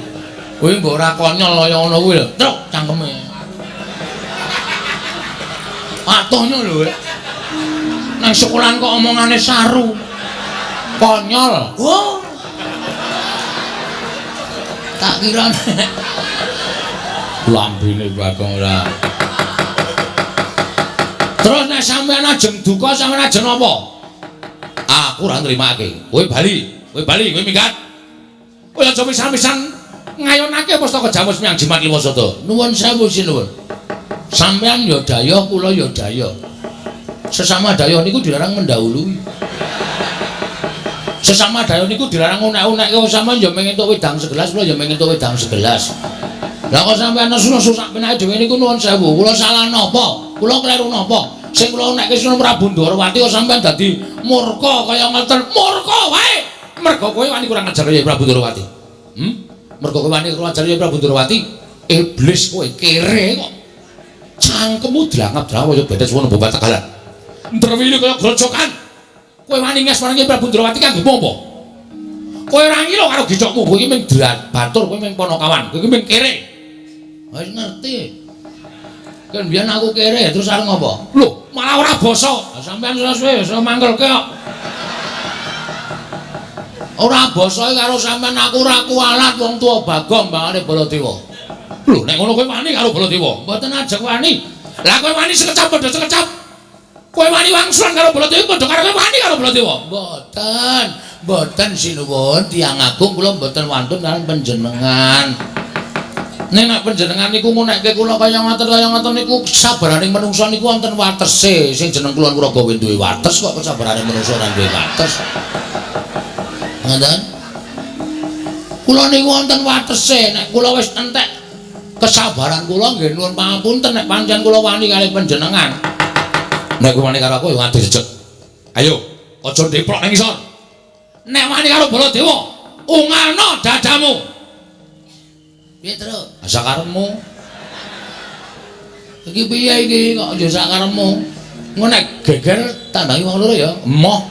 Kowe mbok ora konyol kaya ngono kuwi lho. Truk cangkeme. Atohnya lho. Nang sekolahan kok omongane saru. Konyol. Oh. Tak kira lambene Bagong ora. Terus nek sampean ajeng duka sampean ajeng apa? Aku ora nrimake. Kowe bali, kowe minggat. Kowe aja pisan-pisan ngayonake pustaka Jamus Miang Jimat Limasota. Nuwun sewu sinuwun. Sampean ya daya, kula ya daya. Sesama daya niku dilarang mendahului. Sesama daya niku dilarang unek-unekke sampean ya mung entuk wedang segelas, kula ya mung entuk wedang segelas. Lah kok sampean nesu-nesu sak penake dhewe niku nuwun sewu. Kula salah napa? Kula kleru napa? Sing kula nekke Sunan Prabu Ndorowati kok sampean dadi murka kaya ngoten. Murka wae. Mergo kowe wani kurang ajar Yayi Prabu Ndorowati. Mergo kowe wani kurang ajar Yayi Prabu Ndorowati. Iblis kowe kere kok. Cangkemmu dilangap-langap kaya bedes wono bobat tegalan. Ndrewine kaya grojokan. Kowe wani nges marang Yayi Prabu Ndorowati kanggo apa? Kowe ora ngilo karo gicokmu, kowe iki mung batur, kowe mung ponokawan, kowe iki mung kere. Wis ngerti. Kan biyen aku kere terus arep ngopo? Lho, malah ora basa. Sampeyan suwe iso mangkelke kok. Ora basa karo sampeyan aku ora kualat wong tuwa Bagong bangane Baladewa. Lho, nek ngono kowe wani karo Baladewa. Mboten ajeng wani. Lah kowe wani sekecap padha sekecap. Kowe wani wangsulan karo Baladewa padha karo kowe wani karo Baladewa. Mboten sinuwun tiyang agung kula mboten wantun kaliyan panjenengan. Nek nek panjenengan niku ngunekke kula kaya ngoten niku sabaraning menungsa niku wonten watese. Sing jeneng Kulon Praga duwe wates kok sabaraning menungsa ora duwe wates. Ngoten? Kula niku wonten watese. Nek kula wis entek kesabaran kula nggih nuwun pangapunten nek pancen kula wani kalih panjenengan. Nek kowe wani karo aku ya ngadu jejeg. Ayo, aja ndeplok nang isor. Nek wani karo Baladewa, ungalno dadamu. Piye, Tru? Sakarepmu. Iki piye iki kok aja sakarepmu? Ngono nek geger tandangi wong loro ya. Emoh.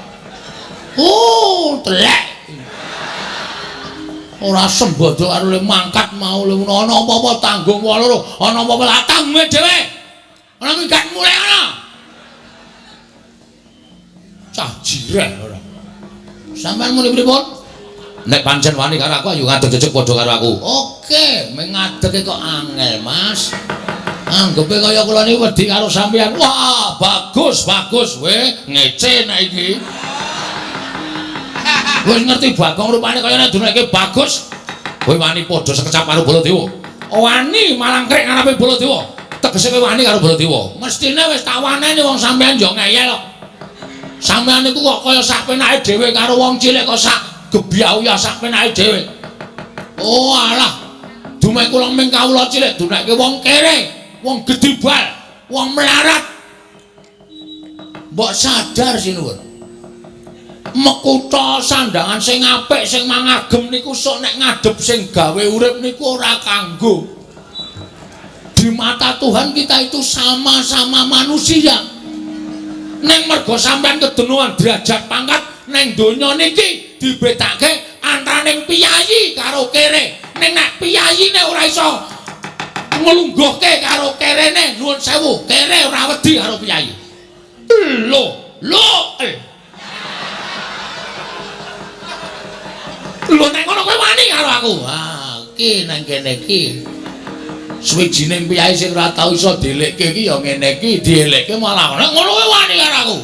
Telek. Ora sembodo karo le mangkat mau le ana apa-apa tanggung wong loro, ana apa-apa latangmu dhewe. Ana kuwi gak mulai ana. Cah jireh ora. Sampeyan muni pripun? Nek pancen wani karo aku ayo ngadeg jejeg padha karo aku. Oke, mengadege kok angel, Mas. Anggepe kaya kula niki wedi karo sampean. Wah, bagus, ngece nek iki. Wis ngerti Bagong rupane kaya nek duneke bagus. Kowe wani padha sekecap karo Baladewa. Wani malang krek ngarepe Baladewa. Tegese kowe wani karo Baladewa. Mestine wis tak waneni wong sampean yo ngeyel kok. Sampean niku kok kaya sakpenake dhewe karo wong cilik kok sak gebyau ya sakpenake dhewe. Oh alah. Dumeh kula ming kawula cilik duneke wong kere, wong gedibal, wong melarat. Mbok sadar sinuwun. Mekutha sandangan sing apik sing mangagem niku sok nek ngadep sing gawe urip niku ora kanggo. Di mata Tuhan kita itu sama-sama manusia. Neng mergo sampean kedenuan derajat pangkat neng donya niki dibedakake antaraning piyayi karo kere. Neng nek piyayine ora iso nglungguhke karo kerene nuwun sewu, kere ora wedi karo piyayi. Lho. Lho nek ngono kowe wani karo aku. Ah, iki nang kene iki. Suwijining piyayi sing ora tau iso dielekke iki ya ngene iki, dielekke malah nek ngono kowe wani karo aku.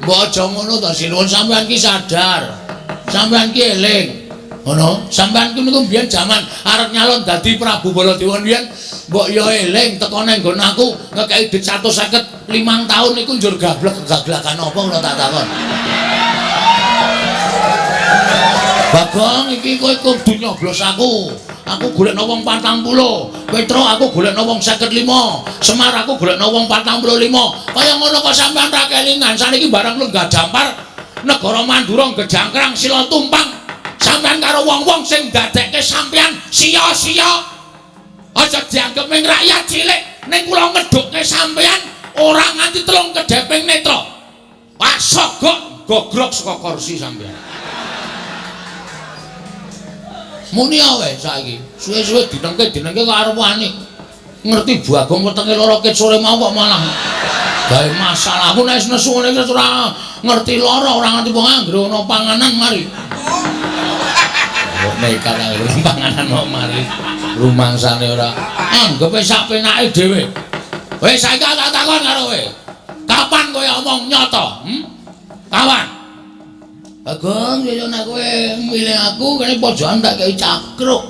Mbok aja ngono to, sinuwun sampean ki sadar. Sampean ki eling. Ngono, sampean ku niku mbiyen jaman arep nyalon dadi Prabu Baladewa mbiyen, mbok yo eling teko nang nggon aku ngekeki dit 155 tahun niku njur gaglakan apa kula tak takon. Bagong iki kowe kudu nyoblos aku. Aku golekno wong 40. Petro aku golekno wong 55. Semar aku golekno wong 45. Kaya ngono kok sampean ra kelingan. Saniki barang lenggah dampar negara Mandura gejangkrang sila tumpang. Sampean karo wong-wong sing dadekke sampean sia-sia. Aja dianggep ming rakyat cilik. Ning kula ngedhukke sampean ora nganti 3 kedheping netra. Wah sogok gogrok saka kursi sampean. Muni ae saiki. Suwe-suwe dinengke kok arep wani. Ngerti Bagong wetenge lara ket sore mau kok malah gawe masalah. Aku nek nesu ngene iki ora ngerti lara, ora ngerti wong anggere ana panganan mari. Nekat anggere panganan kok mari. Rumangsane ora anggepe sak penake dhewe. Wis saiki tak takon karo kowe. Kapan kowe omong nyata? Kapan? Bagong, yo nek kowe milih aku kene pojokan tak kei cakruk.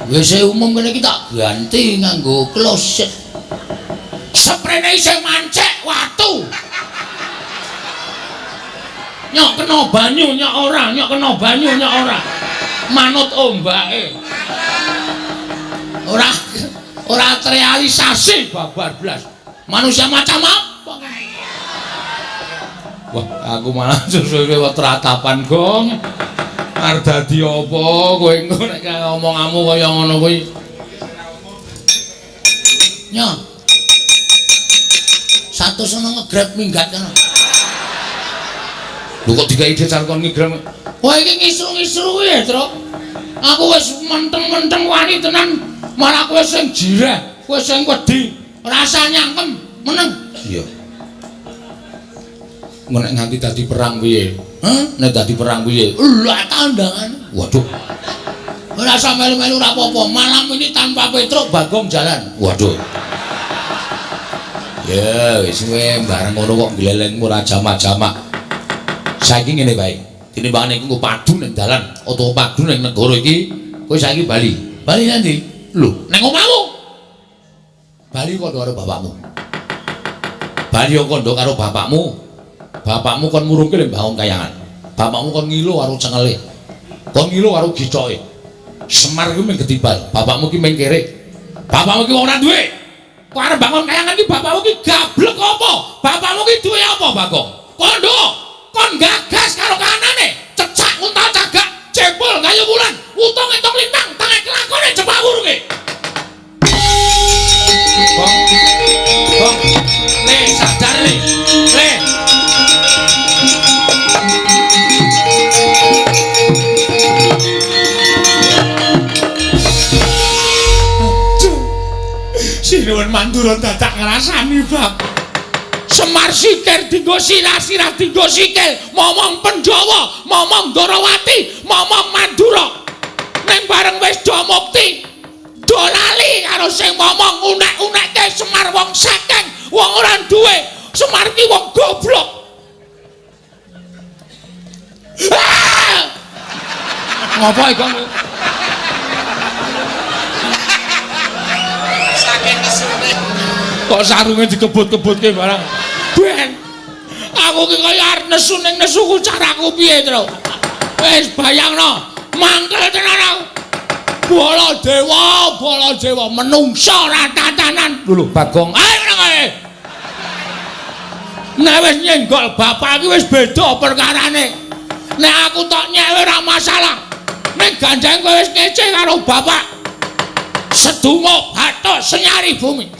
Wis umum kene iki tak ganti nganggo kloset. Sprene sing mancek watu. Nyok kena banyu nyok ora, Manut ombake. Ora terrealisasi babar blas. Manusia macam apa? Wah, aku malah suwe-suwe tratapan Gong. Arep dadi apa kowe engko nek ngomonganmu kaya ngono kuwi. Nya. Satu sono ngegrab minggat kan. Lho kok digawe decar kon ngegrab. Wah iki ngisru-ngisru ya, Tru. Aku wis menteng-menteng wani tenan, malah kowe sing jireh, kowe sing wedi, rasa nyangkem meneng. Iya. Nek nganti dadi perang piye? Nek dadi perang piye? Lah tandangan. Waduh. Ora usah melu-melu ora apa-apa. Malam ini tanpa Petro Bagong jalan. Waduh. Ya wis kowe bareng ngono kok glelengmu ora jamak-jamak. Saiki ngene bae. Tinimbang iku padu ning dalan utawa padu ning negara iki, kowe saiki bali. Bali nanti? Lho, ning omahmu. Bali kondo karo bapakmu. Bali kondo karo bapakmu. Bapakmu kon murungke lek bangun kayangan. Bapakmu kon ngilo karo cengele. Kon ngilo karo gicoke. Semar iku mung gedibal, bapakmu ki mung kere. Bapakmu ki ora duwe. Kok arep bangun kayangan ki bapakmu ki gablek apa? Bapakmu ki duwe apa, Bagong? Kondo, kon gagas karo kanane, cecak unta cagak, jebol kayu bulan, utung entok lintang, tangan kelakone jebak wurunge. Bong. Le sadar le. Le. Sinuwun Mandura dadak ngrasani bab. Semar sikir dinggo sirah-sirah dinggo sikil, momong Pandhawa, momong Ndarawati, momong Mandura. Ning bareng wis do mukti, do lali karo sing ngomong unek-unekke Semar wong saking wong ora duwe Semar ki wong goblok. Ngopo iki saking kesune kok sarunge dikebut-kebutke barang ben aku ki kaya arep nesu ning nesuku caraku piye tro wis bayangno mangkel tenan aku bala dewa menungsa ra tatanan lho Bagong ae nang ae nek wis nyenggol bapak iki wis beda perkarane nek aku tok nyek ora masalah nek gandeng kowe wis ngece karo bapak sedungo bathuk senyari bumi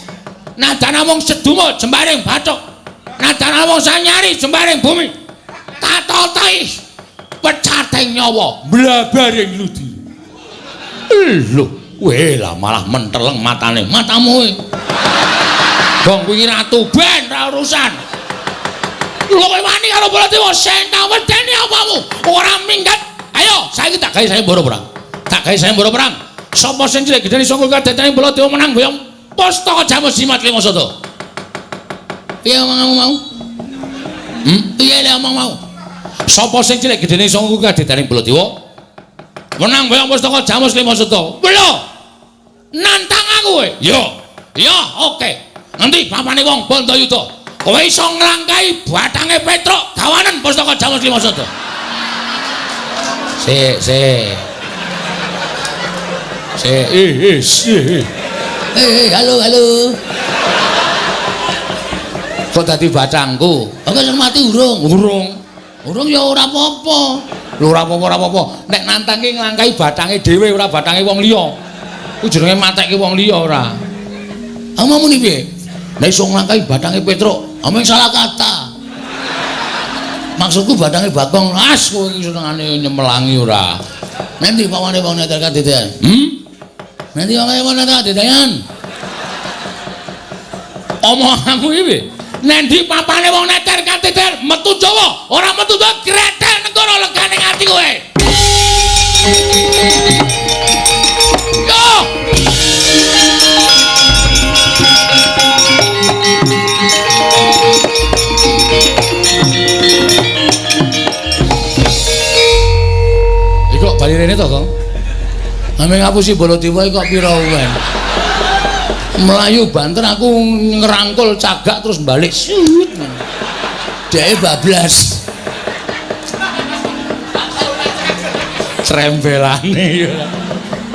nadana mung sedungo jembaring bathuk nadana mung sanyari jembaring bumi tatotai pecating nyawa blabaring ludi lho weh lah malah menteleng matane matamu Gong kuwi ratu ben ra urusan lho kowe wani karo Baladewa sentang wedeni apamu ora minggat ayo saiki tak gawe saya mboro perang sapa sing cilik gedene sangka kadetane Baladewa menang boyong Pustaka Jamus Jimat Limasada. Piye omongmu mau? Piye le omong mau? Sapa sing cilik gedene sangka kadetane Baladewa menang boyong Pustaka Jamus Limasada. Lho. Nantang aku kowe. Yo, oke. Nanti papane wong Bandayuda. Kowe iso nglangkai batange Petruk gawanen Pustaka Jamus Limasada. Halo. Kok dadi batangku? Aku sing mati urung ya ora apa-apa. Lho ora apa-apa. Nek nantang ki nglangkai batange dhewe ora batange wong liya. Ku jenenge matekke wong liya ora. Amamu ni piye? Nek iso nglangkai batange Petruk, ameng salah kata. Maksudku batange Bagong, as kowe iki senengane nyemelangi ora. Nanti pawane wong neter kadedan. Nanti pawane wong neter kadedan. Omonganmu iki nendi papane wong neter kadedan metu Jawa, ora metu Gretel negara legane ati kowe. Yo! Kok bali rene to, Kang? Ame ngapusi Baladewa kok pira uwen. Melayu banter aku ngerangkul cagak terus balik. Dhek bablas. Trembelane ya.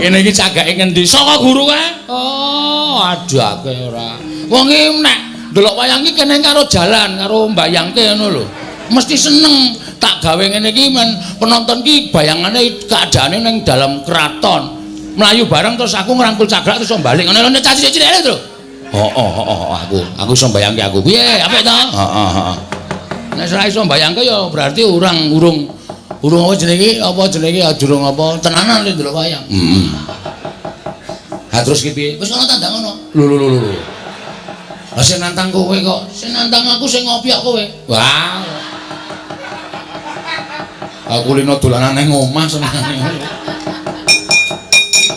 Kene iki cagake ngendi? Saka guru kae. Oh, adake ora. Wong iki nek ndelok wayang iki kene karo jalan, karo mbayangke ngono lho. Mesti seneng. Tak gawe ngene iki men penonton ki bayangane keadaane ning dalam keraton. Melayu bareng terus aku ngrangkul cagak terus balik ngene lho caci cilik lho. Aku iso mbayangke aku. Piye? Apik to? Heeh. Nek ora iso mbayangke ya berarti urung apa jenenge ya durung apa tenanan lho ndelok wayang. Ha terus ki piye? Wis ana tandang ngono. Lho. Lah sing nantang kowe kok. Sing nantang aku sing ngopiok kowe. Wah. Aku lino dolanan nang omah senengane.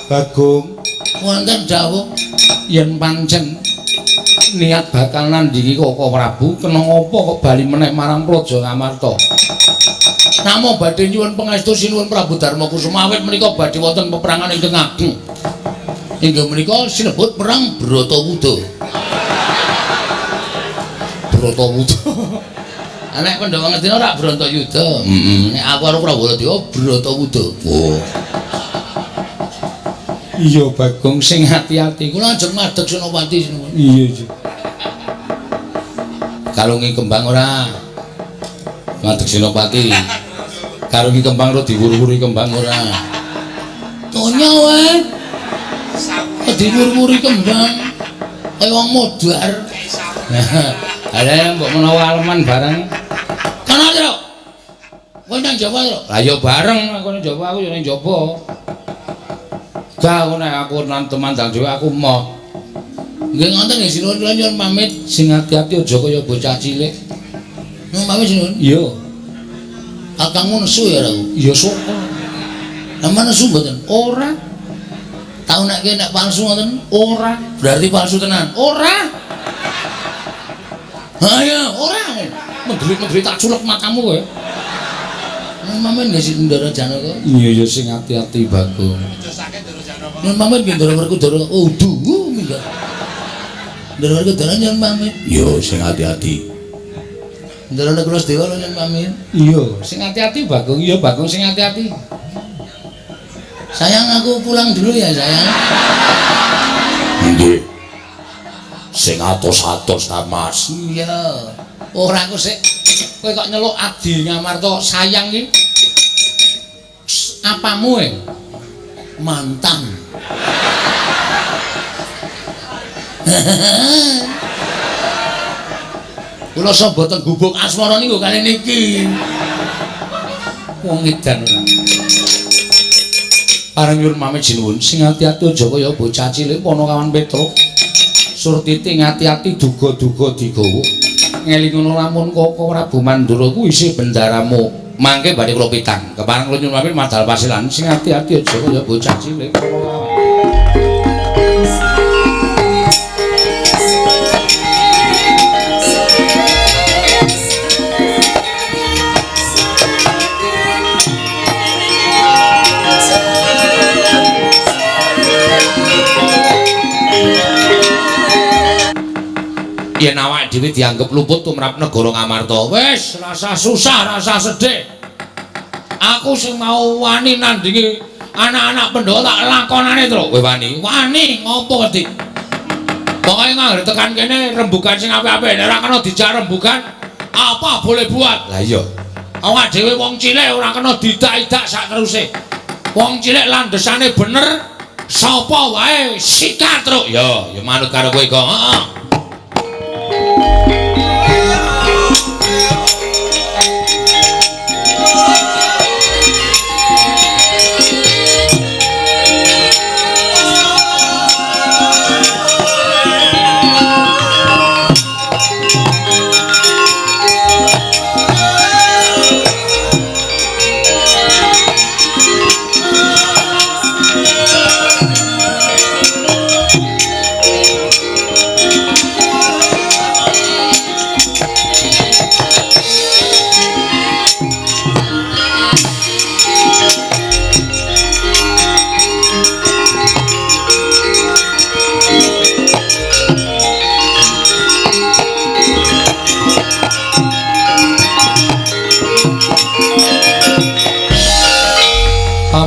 Bagong wonten dawuh yen pancen niat bakal nandingi Koko Prabu kena apa kok bali meneh marang Praja Ngamarta. Namung badhe nyuwun pangestu sinuwun Prabu Darma Kusuma awit menika badhe wonten peperangan ingkang ageng. Inggih menika sinebut perang Bratawuda. Nek Pandhawa ngerti ora Bratayuda. Nek aku karo Baladewa Bratawuda. Oh. Iya Bagong sing ati-ati. Kula ajeng madheg Senopati sinuwun. Iya. Kalungi kembang ora. Madheg Senopati. Kalungi kembang ora diwur-wuri kembang ora. Tonya wae. Diwur-wuri kembang. Kaya wong modar. Ada mbok menawa aleman bareng. Kana lho. Kowe nang Jawa lho. Lah ya bareng aku nang Jawa, aku ya nang Jawa. Gak nek aku nang temandang dhewe aku mau. Nggih ngoten nggih sinuwun kula nyuwun pamit sing ati-ati aja kaya bocah cilik. Nyuwun pamit sinuwun. Iya. Kakangmu nesu ya aku. Iya sapa. Nama nesu mboten? Ora. Tau nek palsu ngoten? Ora. Berarti palsu tenan. Ora. Ayo, ora. Mendeli-mendeli tak culek matamu kowe. Mamen nggih sing Ndara Janaka. Iya ya sing ati-ati Bagong. Nun mamen nggih Ndara Werkudara. Udu. Ndara Werkudara nyen mamen. Yo sing ati-ati. Ndara Nagaradewa nyen mamen. Iya, sing ati-ati Bagong. Iya Bagong sing ati-ati. Sayang aku pulang dulu ya sayang. Nggih. Sing atos-atos ta Mas. Iya. Ora aku sik. Kowe kok nyeluk Adi Ngamarta sayang iki. Apamu mantan. Kula boten gubuk asmara niku kali niki. Wong edan ora. Pareng nyuwun pamit jinuwun sing ati-ati aja kaya bocah cilik Panakawan Petruk. Surtiti ngati-ati duga-duga digawa. Ngelingono lamun Koko Prabu Mandura kuwi isih bendaramu. Mangke badhe kula pitang. Kepareng kula nyuwun pamit madal pasilan sing ati-ati aja kaya bocah cilik Panakawan. Yen awake dhewe dianggep luput tumrap negara Ngamarta, wis rasa susah, rasa sedih. Aku sing mau wani nandingi anak-anak Pandhawa tak lakonane terus. Kowe wani? Wani ngopo Dik? Pokoke nganggo tekan kene rembugan sing apik-apik, nek ora kena dijak rembugan, apa boleh buat? Lah iya. Awake dhewe wong cilik ora kena didak-idak sak teruse. Wong cilik landesane bener, sapa wae sikat terus. Ya manut karo kowe kok. Heeh.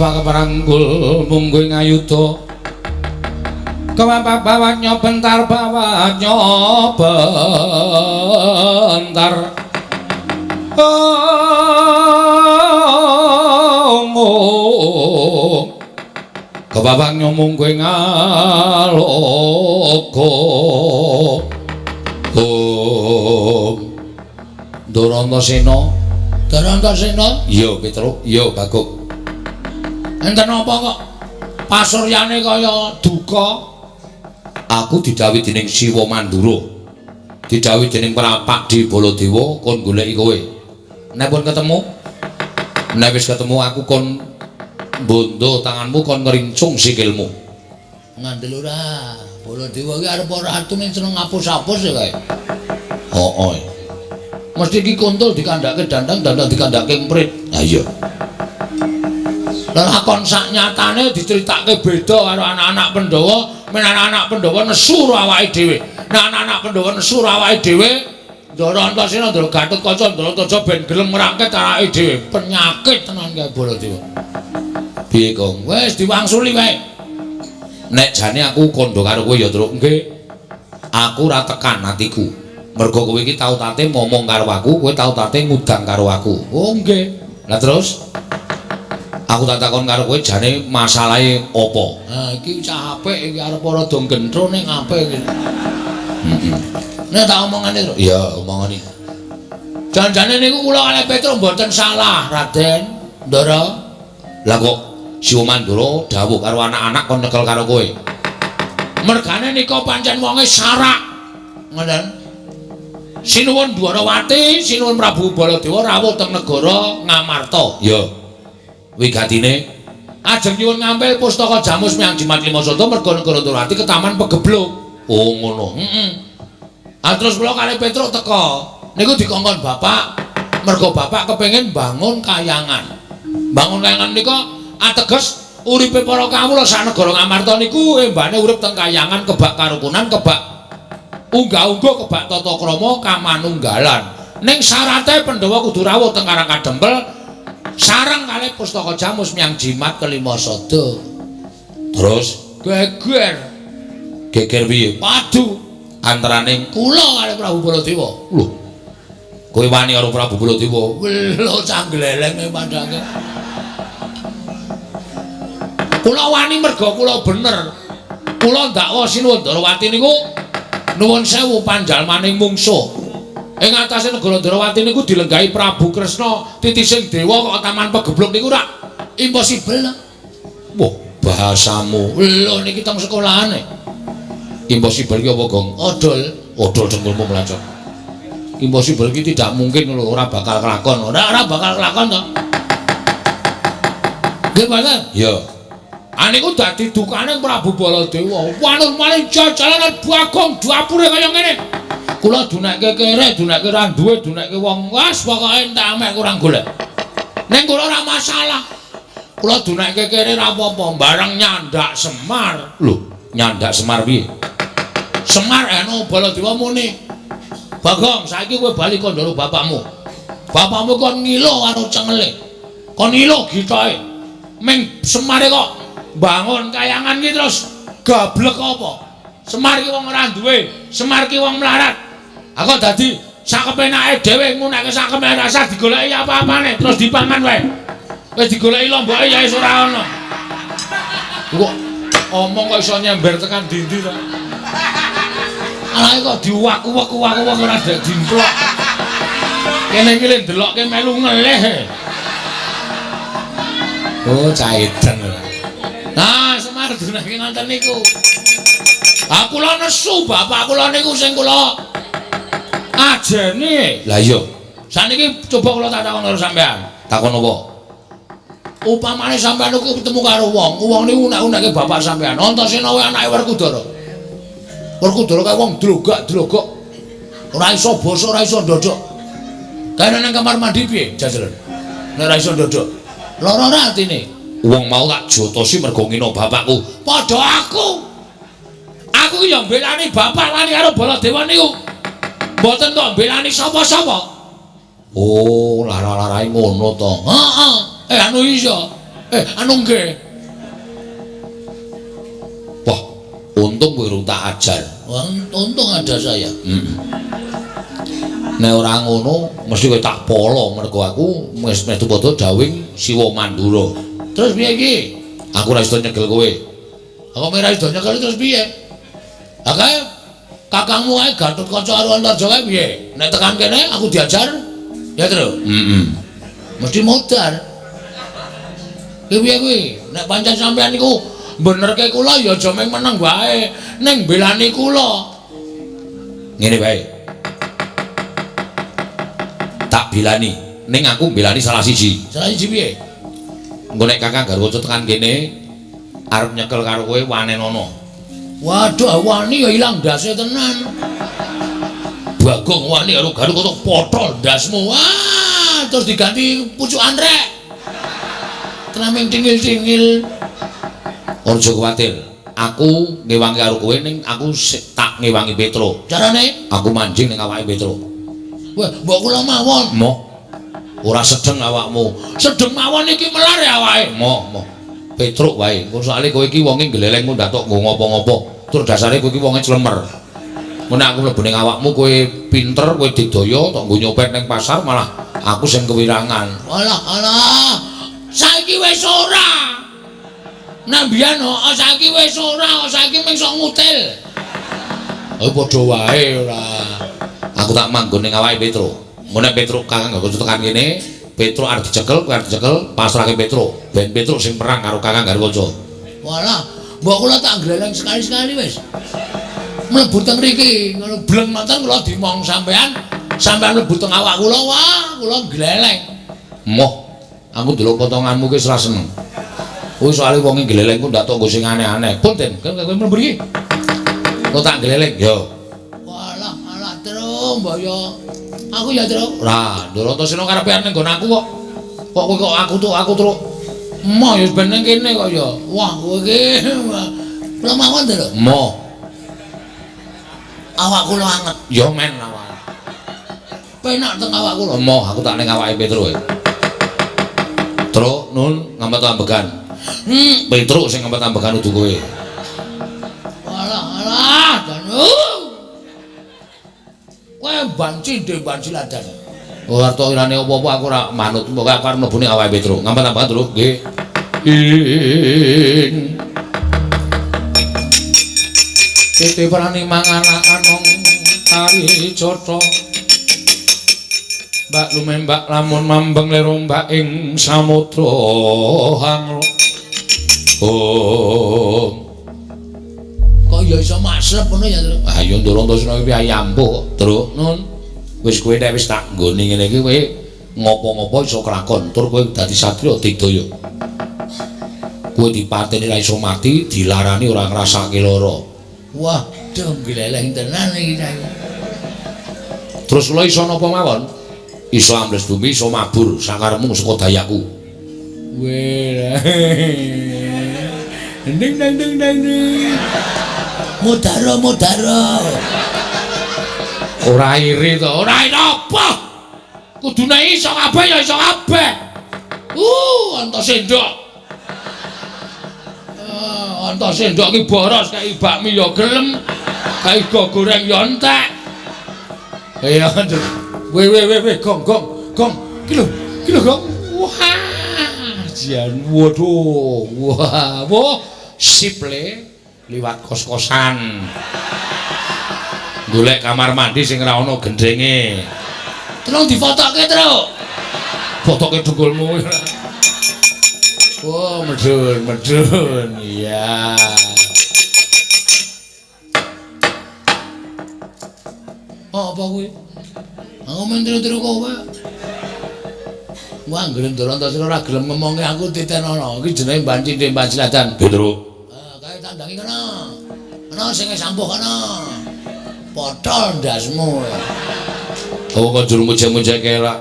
Keparanggul mungguing ayuda kewabawanya bentar bawanya bentar kewabawanya mungguing aloka Darantasena iya Petruk iya Bagong. Enten apa kok pasuryane kaya duka? Aku didhawuhi dening Siwa Mandura. Didhawuhi dening Prapak di Baladewa kon goleki kowe. Nek pun ketemu, nek wis ketemu aku kon bondo tanganmu kon ngrincung sikilmu. Ngandel ora. Baladewa ki arep ora atune seneng ngapus-apus ya kae. Hooh. Mesti iki kontul dikandhake dandang dikandhake emprit. Ha iya. Lakon sak nyatane diceritake beda karo anak-anak Pandhawa, men anak-anak Pandhawa nesu awake dhewe. Nah anak-anak Pandhawa nesu awake dhewe, Ndara Antasena, Ndara Gatotkaca, Ndara Antaja ben gelem ngrangket awake dhewe. Penyakit tenan kae Baladewa. Piye, Kong? Wis diwangsuli wae. Nek jane aku kandha karo kowe ya, Truk. Nggih. Aku ora tekan atiku. Mergo kowe iki tau tate ngomong karo aku, kowe tau tate ngudang karo aku. Oh nggih. Lah terus aku tak takon karo kowe jane masalahe apa? Nah iki cah apik iki arep ora do gendro ning apik iki. Nek tak omongane terus. Iya, omongane. Jan-jane niku kula kalih Petruk mboten salah, Raden. Ndara. Lah kok Siwa Mandura dawuh karo anak-anak kon nyekel karo kowe. Mergane nika pancen wonge sarak. Ngoten. Sinuwun Dwarawati, sinuwun Prabu Baladewa rawuh teng negara Ngamarta. Ya. Wigatine Ajeng nyuwun ngambil pustaka Jamus Miang Jimat Limasada merga negara Ndorowati ke Taman Pegebluk. Oh ngono. Terus kula kali Petruk teka. Niku dikongkon bapak. Merga bapak kepengin bangun kayangan. Bangun kayangan nika ateges uripe para kawula sak negara Ngamarta niku embane urip teng kayangan kebak karukunan, kebak unggah-ungguh, kebak tata krama kamanunggalan. Ning syarate Pandhawa kudu rawuh teng Karang Kadempel sareng kalih pustaka Jamus Miang Jimat Kalimasada. Terus geger. Geger piye? Padu Antaraning kula kalih Prabu Baladewa. Lho. Kowe wani karo Prabu Baladewa? Lho canggleleng padake. Kula wani merga kula bener. Kula ndakwa Sinuwun Ndorowati niku nuwun sewu panjalmaning mungsuh. Ing atase negara Ndorowati niku dilenggahi Prabu Kresna titising dewa kok Taman Pegebluk niku rak impossible. Wah, bahasamu. Lho niki teng sekolahane. Impossible ki apa, Gong? Odol dengkulmu melacot. Impossible ki tidak mungkin lho, ora bakal kelakon. Ora bakal kelakon to. Nggih, Mboten? Ya. Aniku dadi dukane Prabu Baladewa. Wanun maling jalanan Bagong dapure kaya ngene. Kula dunekke kere, dunekke ra duwe, dunekke wong was pokoke entek amek kurang golek. Ning kula ora masalah. Kula dunekke kere ra apa-apa, bareng nyandak Semar. Lho, nyandak Semar piye? Semar eno Baladewa muni. Bagong, saiki kowe bali kandhara bapakmu. Bapakmu kon ngilo karo cengele. Kon ngilo gitoke. Ming Semare kok bangun kayangan ki terus gablek apa? Semar ki wong ora duwe, Semar ki wong melarat. Aku dadi sakepenake dhewe ngunekke sakepenake rasa digoleki apa-apane terus dipangan wae. Wis digoleki lomboke ya wis ora ana. Kok omong kok iso nyember tekan ndi-ndi to? Alae kok diuwak-uwak ora dek dimplok. Kene iki lek ndelokke melu ngelih. Oh, caiden. Nah, Semar dunake ngoten niku. Kula nesu bapak kula niku sing kula ajene. Lah iya. Saniki coba kula tak takon karo sampean. Takon apa? Upamane sampean niku ketemu karo wong niku unek-unekke bapak sampean. Antasena wae anake Werkudara. Werkudara kae wong drogak-drogok. Ora iso basa, ora iso ndodok. Kae nang kamar mandi piye, jajalan? Nek ora iso ndodok. Lara ora atine. Wong mau tak jotosi mergo ngino bapakku. Padha aku. Aku ki yo mbelani bapak wani karo Baladewa niku. Mboten kok mbelani sapa-sapa. Oh, lara-larae ngono to. Heeh. Anu iso. Anu nggih. Wah, untung kowe urung tak ajar. Untung ada saya. Nek ora ngono, mesti kowe tak polo mergo aku wis metu padha dawing Siwa Mandura. Terus piye iki? Aku ora iso nyegel kowe. Aku ora iso nyegel terus piye? Akae kakangmu ae Gatotkaca karo Antarja kae piye? Nek tekan kene aku diajar. Ya, Tru? Mesti modar. Ki piye kuwi? Nek pancen sampean niku benerke kula ya aja mung meneng wae, ning belani kula. Ngene wae. Tak bilani, ning aku bilani salah siji. Salah siji piye? Engko nek Kakang Garwaca tekan kene arep nyekel karo kowe wanenono. Waduh, wani ya ilang ndase tenan. Bagong wani karo Garwaca potol ndasmu. Wah, terus diganti pucukan rek. Tenaming tingil-tingil. Aja kuwatir. Aku ngewangi karo kowe ning aku tak ngewangi Petro. Carane? Aku manjing ning awake Petro. Wah, mbok kula mawon. Mo. Ora sedeng awakmu. Sedeng mawon iki melar ya awake. Mo. Petruk wae. Engko soalé kowe iki wonge glelengmu ndatok nggo ngopo-ngopo. Tur dasare kowe iki wonge clemer. Mun aku mlebu ning awakmu kowe pinter, kowe digdaya tok nggo nyopet ning pasar malah aku sing kewirangan. Alah. Saiki wis ora. Nah biyen saiki wis ora, saiki mung sok ngutil. Oh padha wae ora. Aku tak manggon ning awake Petro. Mun nek Petro Kakang Garwaca tekan kene, Petro arep dicekel, kowe arep dicekel, pasrahke Petro. Ben Petro sing perang karo Kakang Garwaca. Walah, mbok kula tak gleleng sekali-sekali wis. Mlebu teng mriki, ngono bleng manten kula dimong sampean mlebu teng awak kula, wah, kula gleleng. Moh, aku delok potonganmu ki ora seneng. Kuwi soalé wong gleleng ku ndak tonggo sing aneh-aneh. Pun Den, kowe mriki. Kok tak gleleng yo. Walah, alah Tru, mbok yo. Aku ya Tru. Lah, Ndarantasena karepean ning nggon aku kok. Kok kowe kok aku Tru. Mo ya ben ning kene kok ya. Wah, kowe iki kula mawon Tru. Mo. Awak kula anget. Yo men awak. Penak teng awak kula. Mo, aku tak ning awake Petro. Tru, nun ngambet ambekan. Petro sing ngambet ambekan udu kowe. Alah, Danu. Kowe banci ladan. Oh, arto irane apa-apa aku ora manut, pokoke aku arep mlebu ning awake Petro. Ngambet ambekan Tru, nggih. Ing Titi prani manganakan nong tari cotho. Mbak lumembak lamun mambeng lerombak ing samudra hanglo. Oh. Kok ya iso masrep ngono ya, Tru? Ayo Ndarantasena iki ayampuh, Tru. Nun. Wis kowe nek wis tak nggone ngene iki kowe ngopo-ngopo iso kelakon, tur kowe dadi satriya digdaya. Kowe dipateni ra iso mati, dilarani ora ngrasake lara. Wah, dong gleleng tenan iki ta. Terus kula iso napa mawon? Iso ambles bumi, iso mabur sakarepmu saka dayaku. Weh. Ding. Mudara. Ora iri to, ora iri apa? Kudune iso kabeh ya iso kabeh. Antos sendok. Antos sendok ki boros kaya bakmi ya gelem, kaya go goreng ya entek. Ya, weh, gong. Ki lho, gong. Wah, jan waduh. Wah, sip le liwat kos-kosan. Golek kamar mandi sing ora ana gendenge. Tolong difotoke, Tru. Fotoke dugulmu. Oh, medun. Iya. Apa kuwi? Aku mentru-tru kowe. Wah, gelem Ndarantasena ora gelem ngomongi aku titenono. Iki jenenge banci Mbak Sladan. Petro. Kae tandangi kana. Ana sing sampuh kana. Potol ndasmu. Oh, kok jur muja-muja kelak.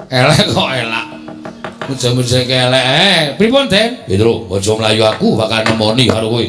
Elek kok elak. Muja-muja kelek. Pripun, Den? Petro, aja mlayu aku bakal nemoni karo kowe.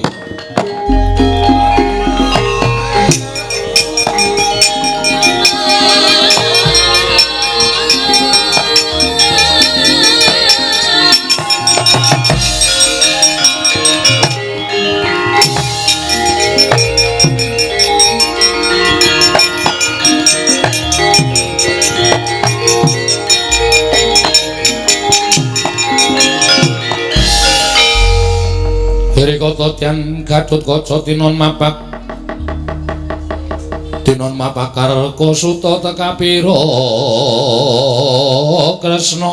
Kota tiang Gatut Kaca tinon mapak karko suta tekapira Kresna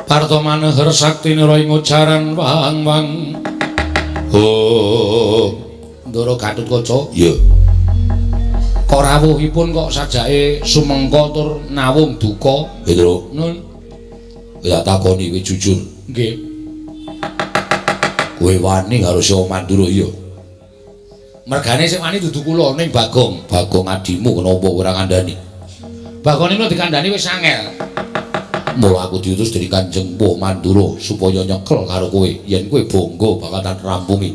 parto maneher sakti nira ing ujaran wang Ndara Gatut Kaca ya kok rawuhipun kok sajake sumengka tur nawung duka Petro nun ya takoni kowe jujur nggih kowe wani karo Sewa Mandura iya. Mergane sing wani dudu kula ning Bagong adimu kenapa ora ngandani? Bagong niku dikandani wis angel. Mula aku diutus dening Kanjeng Sewa Mandura supaya nyekel karo kowe yen kowe bangga bakal rampungi.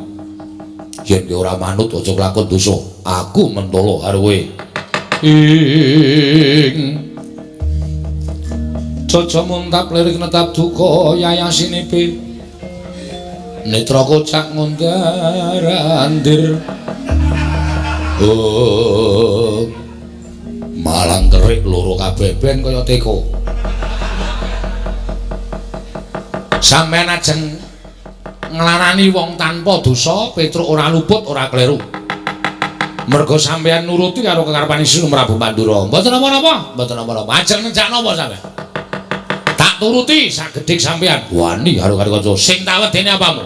Yen kowe ora manut aja kelakon dosa. Aku mentolo karo kowe. Caca muntap lirik netap duka yayasinipe. Netra kocak ngondarandir malang kerik loro kabeh ben kaya teko sampeyan ajeng nglarani wong tanpa dosa Petro ora luput ora kleru merga sampeyan nuruti karo kekarepan Isuh Prabu Pandura mboten napa-napa ajeng nenjak napa sampeyan tak turuti sagedik sampeyan wani karo kanca sing tawedene apamu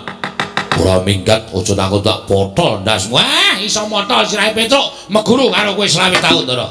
ora minggat aja takut tak potol ndasmu iso motol sirahe Petruk meguru karo kowe 20 taun to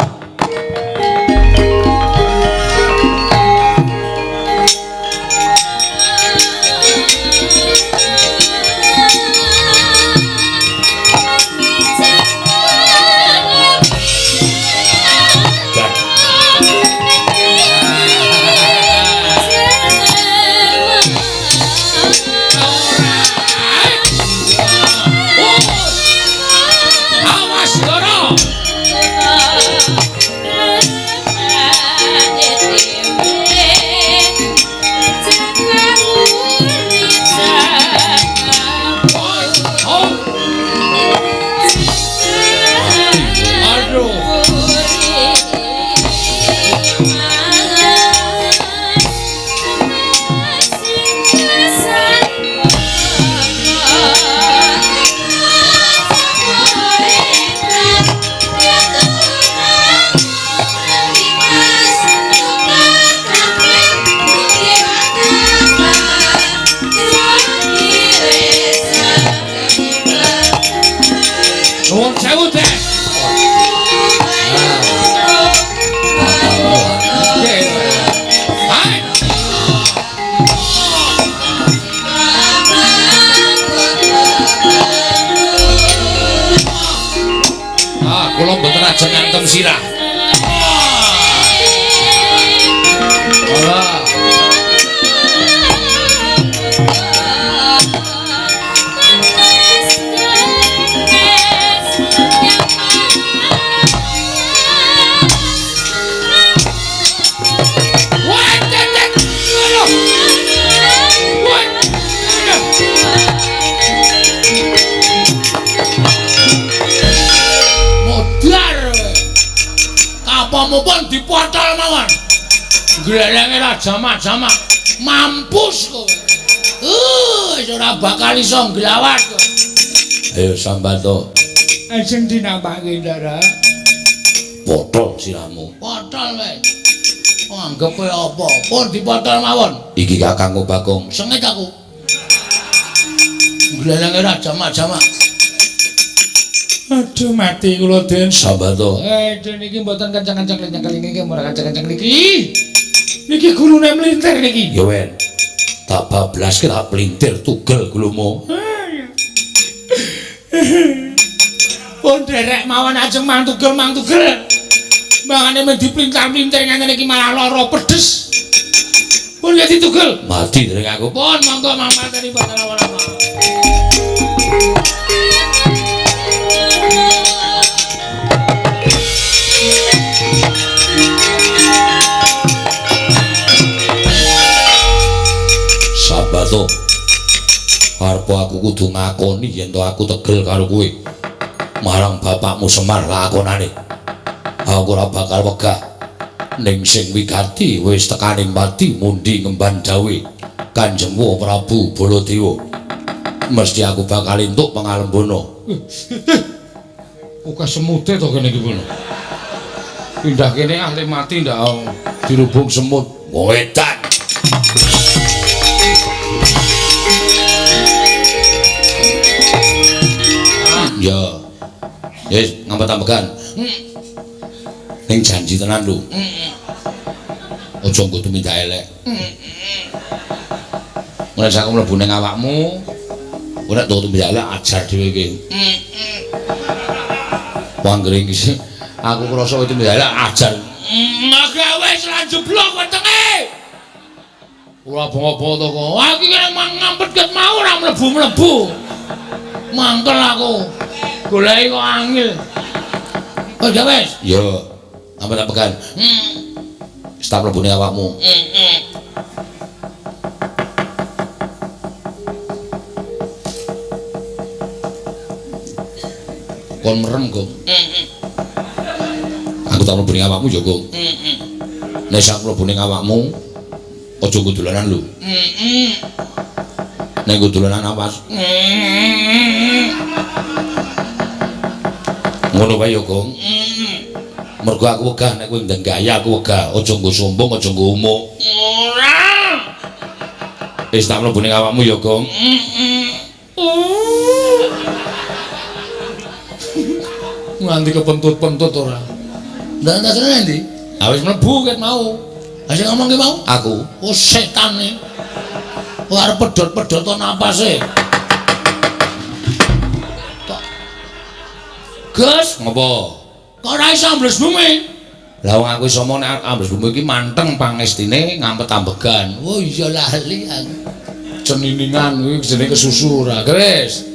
aja ngantem sirah. Ora. Apapun dipotol mawon. Glelenge ra jamak-jamak. Mampus kowe. Wis ora bakal iso nglawat kowe. Ayo sambato. Ajeng dinampake Ndara. Potol siramu. Potol wae. Anggep kowe apa? Pun dipotol mawon. Iki Kakangku Bagong. Sengit aku. Glelenge ra jamak-jamak. Aduh mati kula Den. Sambato. Aduh niki mboten kencang-kencang lenyang kali niki ora kencang-kencang niki. Niki gulune mlintir niki. Ya wen. Tak bablaske tak pelintir tugel gulumu. Pun derek mawon ajeng mantugel. Mangane men diplintar-plintir ngene iki malah lara pedes. Pun ya ditugel. Mati dereng aku. Pun monggo mamateni mboten ora-ora. Sabato. Arep aku kudu ngakoni yen to aku tegel karo kowe. Marang bapakmu Semar lakonane. Aku ora bakal wegah. Ning sing wigati wis tekaning pati mundi ngemban dawe Kanjengmu Prabu Baladewa. Mesti aku bakal entuk pangalembono. Oke semute to kene iki pun. Pindah kene ahli mati ndak dirubung semut. Wong edan. Ya. Wis ngampet-ampekan. Ning janji tenan lho. Aja nggo tumindak elek. Ora sak mlebu ning awakmu. Ora tau tumindak elek ajar dhewe iki. Panggring iki aku krasa kowe tumindak elek ajar. Gawe lan jeblok wetenge. Ora apa-apa to kok. Aku iki ngampet ket mau ora mlebu-mlebu. Mangkel aku. Goleki kok angel. Oh, ya wis. Yo. Ampun-ampekan. Stap mlebune awakmu. Kon merem, Gong. Aku tak mlebune awakmu yo, Gong. Nek sak mlebune awakmu aja nggo dolanan lho. Nek nggo dolanan awas. Ngono wae yo, Gong. Mergo aku wegah nek kowe ndang gaya aku wegah. Aja nggo sombong, aja nggo umuk. Ora. Wis tak mlebu ning awakmu ya, Gong. Nganti kepentut-pentut ora. Ndak tasane ndi? Ah wis mlebu ket mau. Ha sing ngomong ki mau? Aku. Oh setane. Kok arep pedhot-pedhot to napase. Gus, ngopo? Kok ora iso ambles bumi? Lah wong aku iso mon ambles bumi iki manteng pangestine ngampet-ambegan. Oh iya lali aku. Ceniningan kuwi jenenge kesusu ora, wis.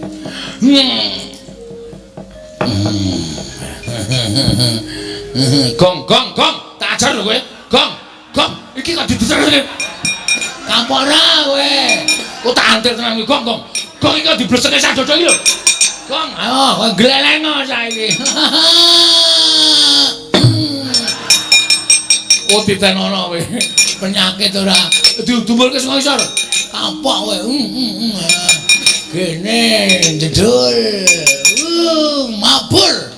Gong, tak ajar lho kowe. Gong, iki kok diditerusne. Kampora kowe. Kok tak antir tenan iki, Gong. Gong iki kok dibleseke sak dodo iki lho. Gong, ayo kowe glelengo saiki. Oh ditenono kowe. Penyakit ora diudumbulke sing isor. Kapok kowe. Kene jedul. Mabur.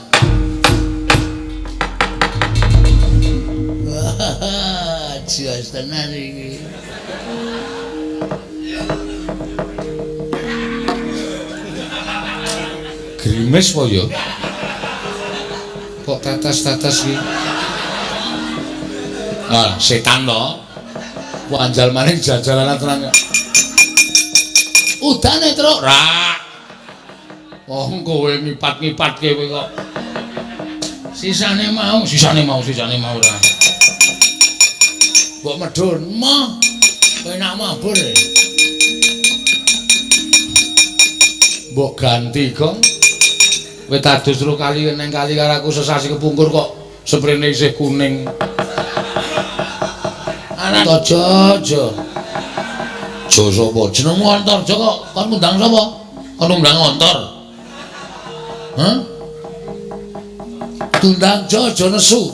Jelas tenan iki. Grimes po yo. Kok tetes-tetes iki? Ah, setan to. Wanjal maning jajalan tenan. Udane, Truk. Ra. Oh, kowe ngipat-ngipatke kowe kok. Sisane mau ora. Mbok medhun, mah. Enak mabur. Mbok ganti, Gong. Kowe tadus ro kali neng kali karo aku sesasi kepungkur kok sprene isih kuning. Anak Jojo. Jo sapa? Jenengmu Antarja kok kon ngundang sapa? Kon ngundang Antar. Hah? Tundang Jojo nesu.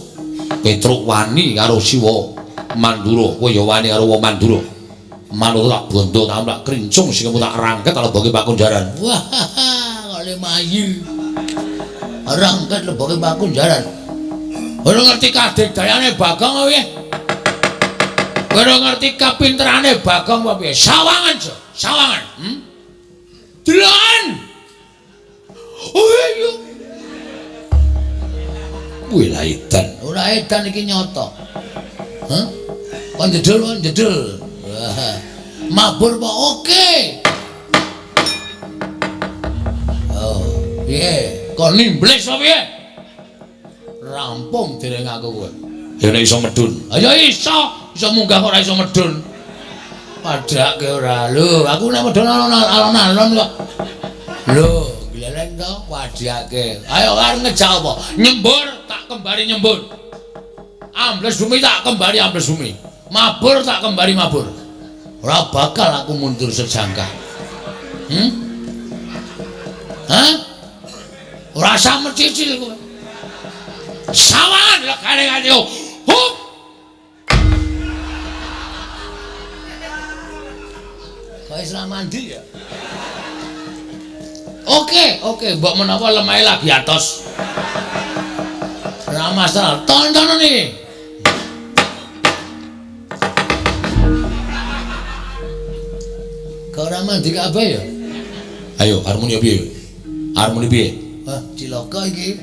Petruk wani karo Siwa Mandura. Kowe ya wani karo wong Mandura. Manut tak bondo tak krincung sing tak rangket leboke Pakunjaran. Wah, kok le mayu. Rangket leboke Pakunjaran. Ora ngerti kadegdayane Bagong kowe. Ora ngerti kapinterane Bagong apa piye? Sawangan, Jo. Sawangan. Deloken. Oh iya. Kuwi la edan. Ora edan iki nyata. Hah? Kon jedul. Wah. Mabur apa oke? Oh, piye? Kon nimbles apa piye? Rampung dereng aku kowe. Ya nek iso medun. Ayo iso munggah kok ora iso medun. Padake ora. Lho, aku nek medun alon-alon kok. Lho, gleleng to wadhake. Ayo arep ngejak apa? Nyembur tak kembali nyembur. Ambles bumi tak kembali ambles bumi. Mabur tak kembali mabur. Ora bakal aku mundur sejangkah. Hah? Ora usah mercicil kowe. Sawan lekane ayo. Hup. Kok Islam mandi ya? Oke, mbok menawa lemahe lagi atos. Ora masalah, tonton iki. Kau ora mandi kabeh ya? Ayo, harmoni piye? Harmoni piye? Wah, cilaka iki.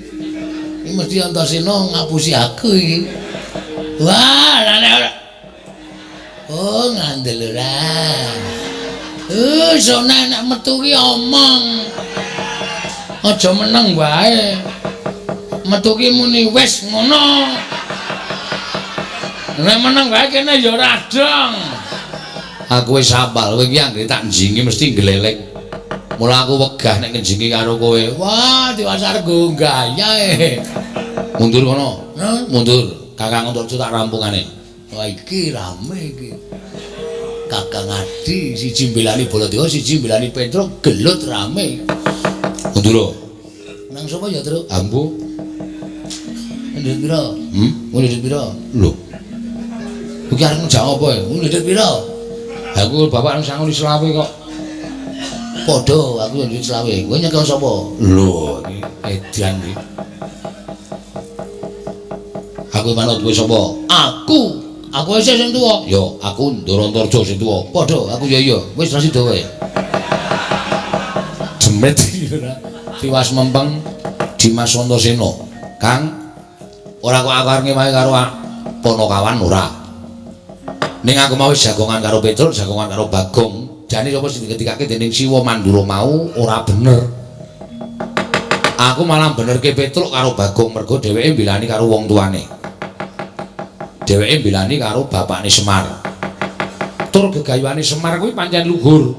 Iki mesti Antasena ngapusi aku iki. Wah, lane ora. Oh, ngandel ora. Sona nek metu ki omong. Aja meneng wae. Metu ki muni wis ngono. Nek meneng wae kene ya ora dong. Aku wis hafal kowe iki anggere tak njingi mesti glelek. Mula aku wegah nek ngenjingi karo kowe. Wah, diwasar go gayae. Mundur kono. Mundur. Kakang Antarja tak rampungane. Wah, iki rame iki. Kakang Adi siji mbelani Baladewa, siji mbelani Petruk, gelut rame. Mundur. Nang sapa ya, Truk? Ambu. Ndek pira? Ndek pira? Lho. Iki arep njawab apa ya? Ndek pira? Aku bapak nang sangun selawe kok. Padha, aku yo ndek selawe. Kowe nyekel sapa? Lho, iki edan iki. Aku manut kowe sapa? Aku wis sing tuwa. Yo, aku Ndara Antarja sing tuwa. Padha, aku ya wis ra sida wae. Jemet iki ora. Tiwas mempeng Dimas Antasena. Kang, ora kok aku arep ngewahi karo Ponokawan ora. Ning aku mau jagongan karo Petruk, jagongan karo Bagong. Jane sapa sing diketikake dening Siwa Mandura mau ora bener. Aku malah benerke Petruk karo Bagong mergo dheweke mbilani karo wong tuane. Dheweke mbilani karo bapakne Semar. Tur gegayuhane Semar kuwi pancen luhur.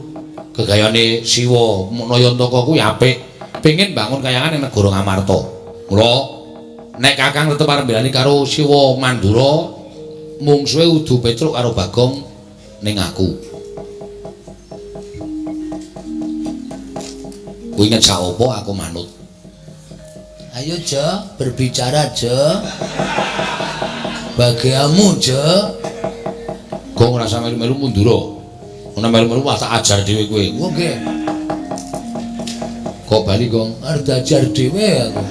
Gegayane Siwa Nayantaka kuwi apik. Pengin bangun kayangan ing negara Ngamarta. Mula nek Kakang tetep arep mbilani karo Siwa Mandura, mungsuhe udu Petruk karo Bagong ning aku. Kuwi ngejak apa aku manut. Ayo, Jo, berbicara, Jo. Bagiamu, Jo. Gong ora sampe melu mundura. Ana melu-melu tak ajar dhewe kowe. Oke. Kok bali, Gong? Arep ajar dhewe aku.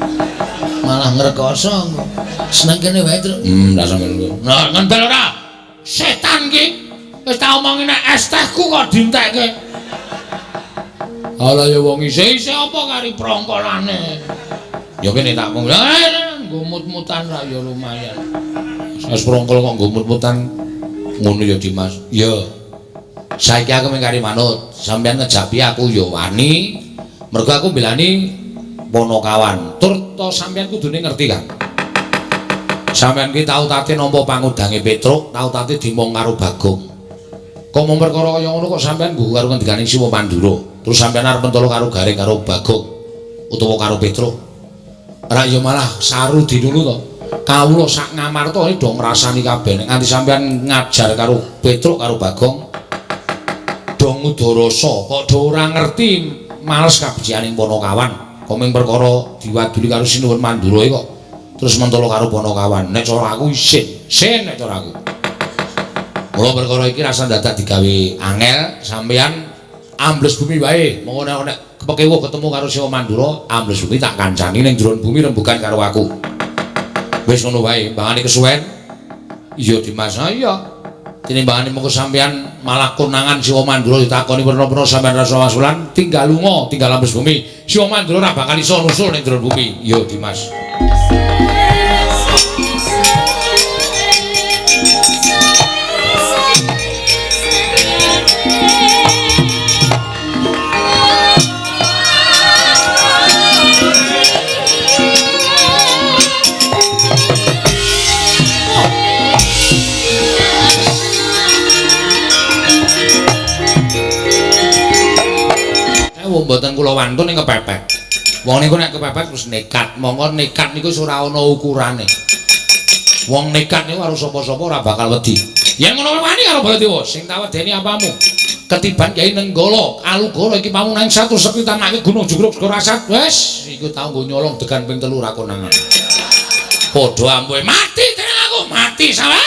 Malah ngrekoso aku. Seneng kene wae, Truk. Ora sampe melu. Nah, ngendel ora? Setan ki. Wis tak omongi nek es tehku kok dientekke. Ala ya wong isih apa kari prongkolane. Ya kene tak mung. Nggo mut-mutan ra ya lumayan. Wis prongkol kok nggo mut-mutan ngono ya Dimas. Ya. Saiki aku mung kari manut. Sampeyan ngejapi aku ya wani. Mergo aku mbelani Ponokawan. Tur to sampeyan kudune ngerti kan. Sampeyan ki tau tate nampa pangudange Petruk, tau tate dimong karo Bagong. Kok mung perkara kaya ngono kok sampeyan nggugu karo ngendikane Siwa Mandura. Terus sampeyan arep mentolo karo Garing karo Bagong utawa karo Petruk. Ora ya malah saru dinulu to. Kawula sak ngamarta iki do ngrasani kabeh nek nganti sampeyan ngajar karo Petruk karo Bagong. Do ngudarasa kok do ora ngerti males kabejaning Panakawan. Kok mung perkara diwaduli karo Sinuwun Mandura kok terus mentolo karo Panakawan. Nek cara aku isin nek cara aku. Mula perkara iki rasa dadak digawe angel sampeyan ambles bumi wae. Monggo nek kepekewo ketemu karo Siwa Mandura, ambles bumi tak kancani ning jero bumi rembugan karo aku. Wis ngono wae, mbangane kesuwen. Iya Dimas, iya. Tinimbangane mengko sampeyan malah konangan Siwa Mandura ditakoni pira-pira sampeyan rasa wasulan, tinggal lunga, tinggal ambles bumi. Siwa Mandura ora bakal iso nusul ning jero bumi. Iya Dimas. Mboten kula wantun ning kepepet. Wong niku nek kepepet wis nekat. Monggo nekat niku ora ana ukurane. Wong nekat niku karo sapa-sapa ora bakal wedi. Yen ngono wani karo Baladewa sing tak wedeni apamu. Ketiban Kyai Nenggala, Alugara iki pamu nang satu sepitan nek Gunung Jugruk Segara Asat. Wis iku tau nggo nyolong degan ping 3 ra konangan. Padha ampuhe mati tenan aku, mati sampean.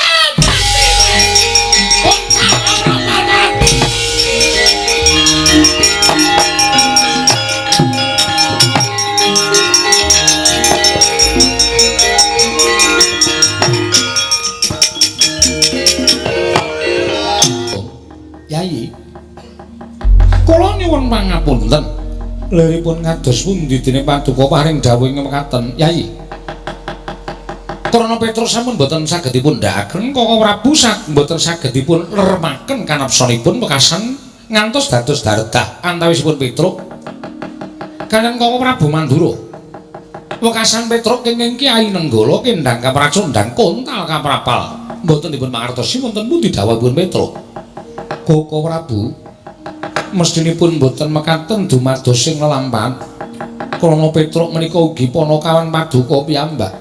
Kula nyuwun pangapunten. Liripun ngados pundi dene Paduka paring dawuh mekaten, Yayi. Karana Petruk sampun boten saged dipun ndhakaken, Koko Prabu boten saged dipun lermaken kanapsanipun wekasan ngantos dados daredah antawisipun Petruk kaliyan Koko Prabu Mandura. Wekasan Petruk kenging Kyai Nenggala kendhang kapracundhang kontal kaprapal. Boten dipun mangertosi wonten pundi dawuhipun Petruk. Koko Prabu mestinipun boten mekaten dumados sing lelampahan. Krana Petruk menika ugi Panakawan Paduka piyambak.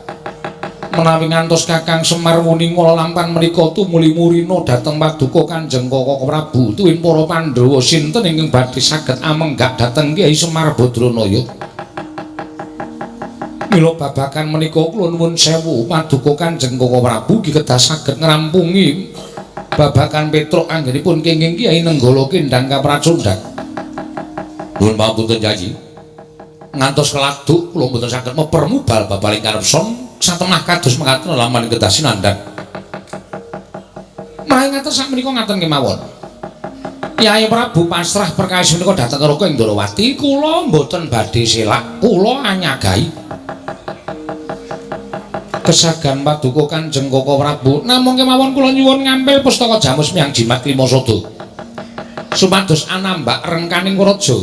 Menawi ngantos Kakang Semar muni lelampahan menika tumuli murina dhateng Paduka Kanjeng Koko Prabu tuwin para Pandhawa sinten ingkang badhe saged amenggak dhateng Kyai Semar Badranaya. Mila babagan menika kula nuwun sewu Paduka Kanjeng Koko Prabu iki kedah saged ngrampungi babagan Petruk anggenipun kenging Kyai Nenggala kendhang kapracundhang. Nuwun pamunten Yayi. Ngantos keladuk kula mboten saged mepermu bal-baling karepson satemah kados mekaten laman kedah sinandhang. Malah ngaten sak menika ngaten kemawon. Kyai Prabu pasrah perkawis menika dhateng karo Kyai Ndrawati, kula mboten badhe selak, kula anyagahi kesagan Paduka Kanjeng Koko Prabu. Namung kemawon kula nyuwun ngambil pustaka Jamus Miyang Jimat Lima Sada supados anambak rengkaning raja.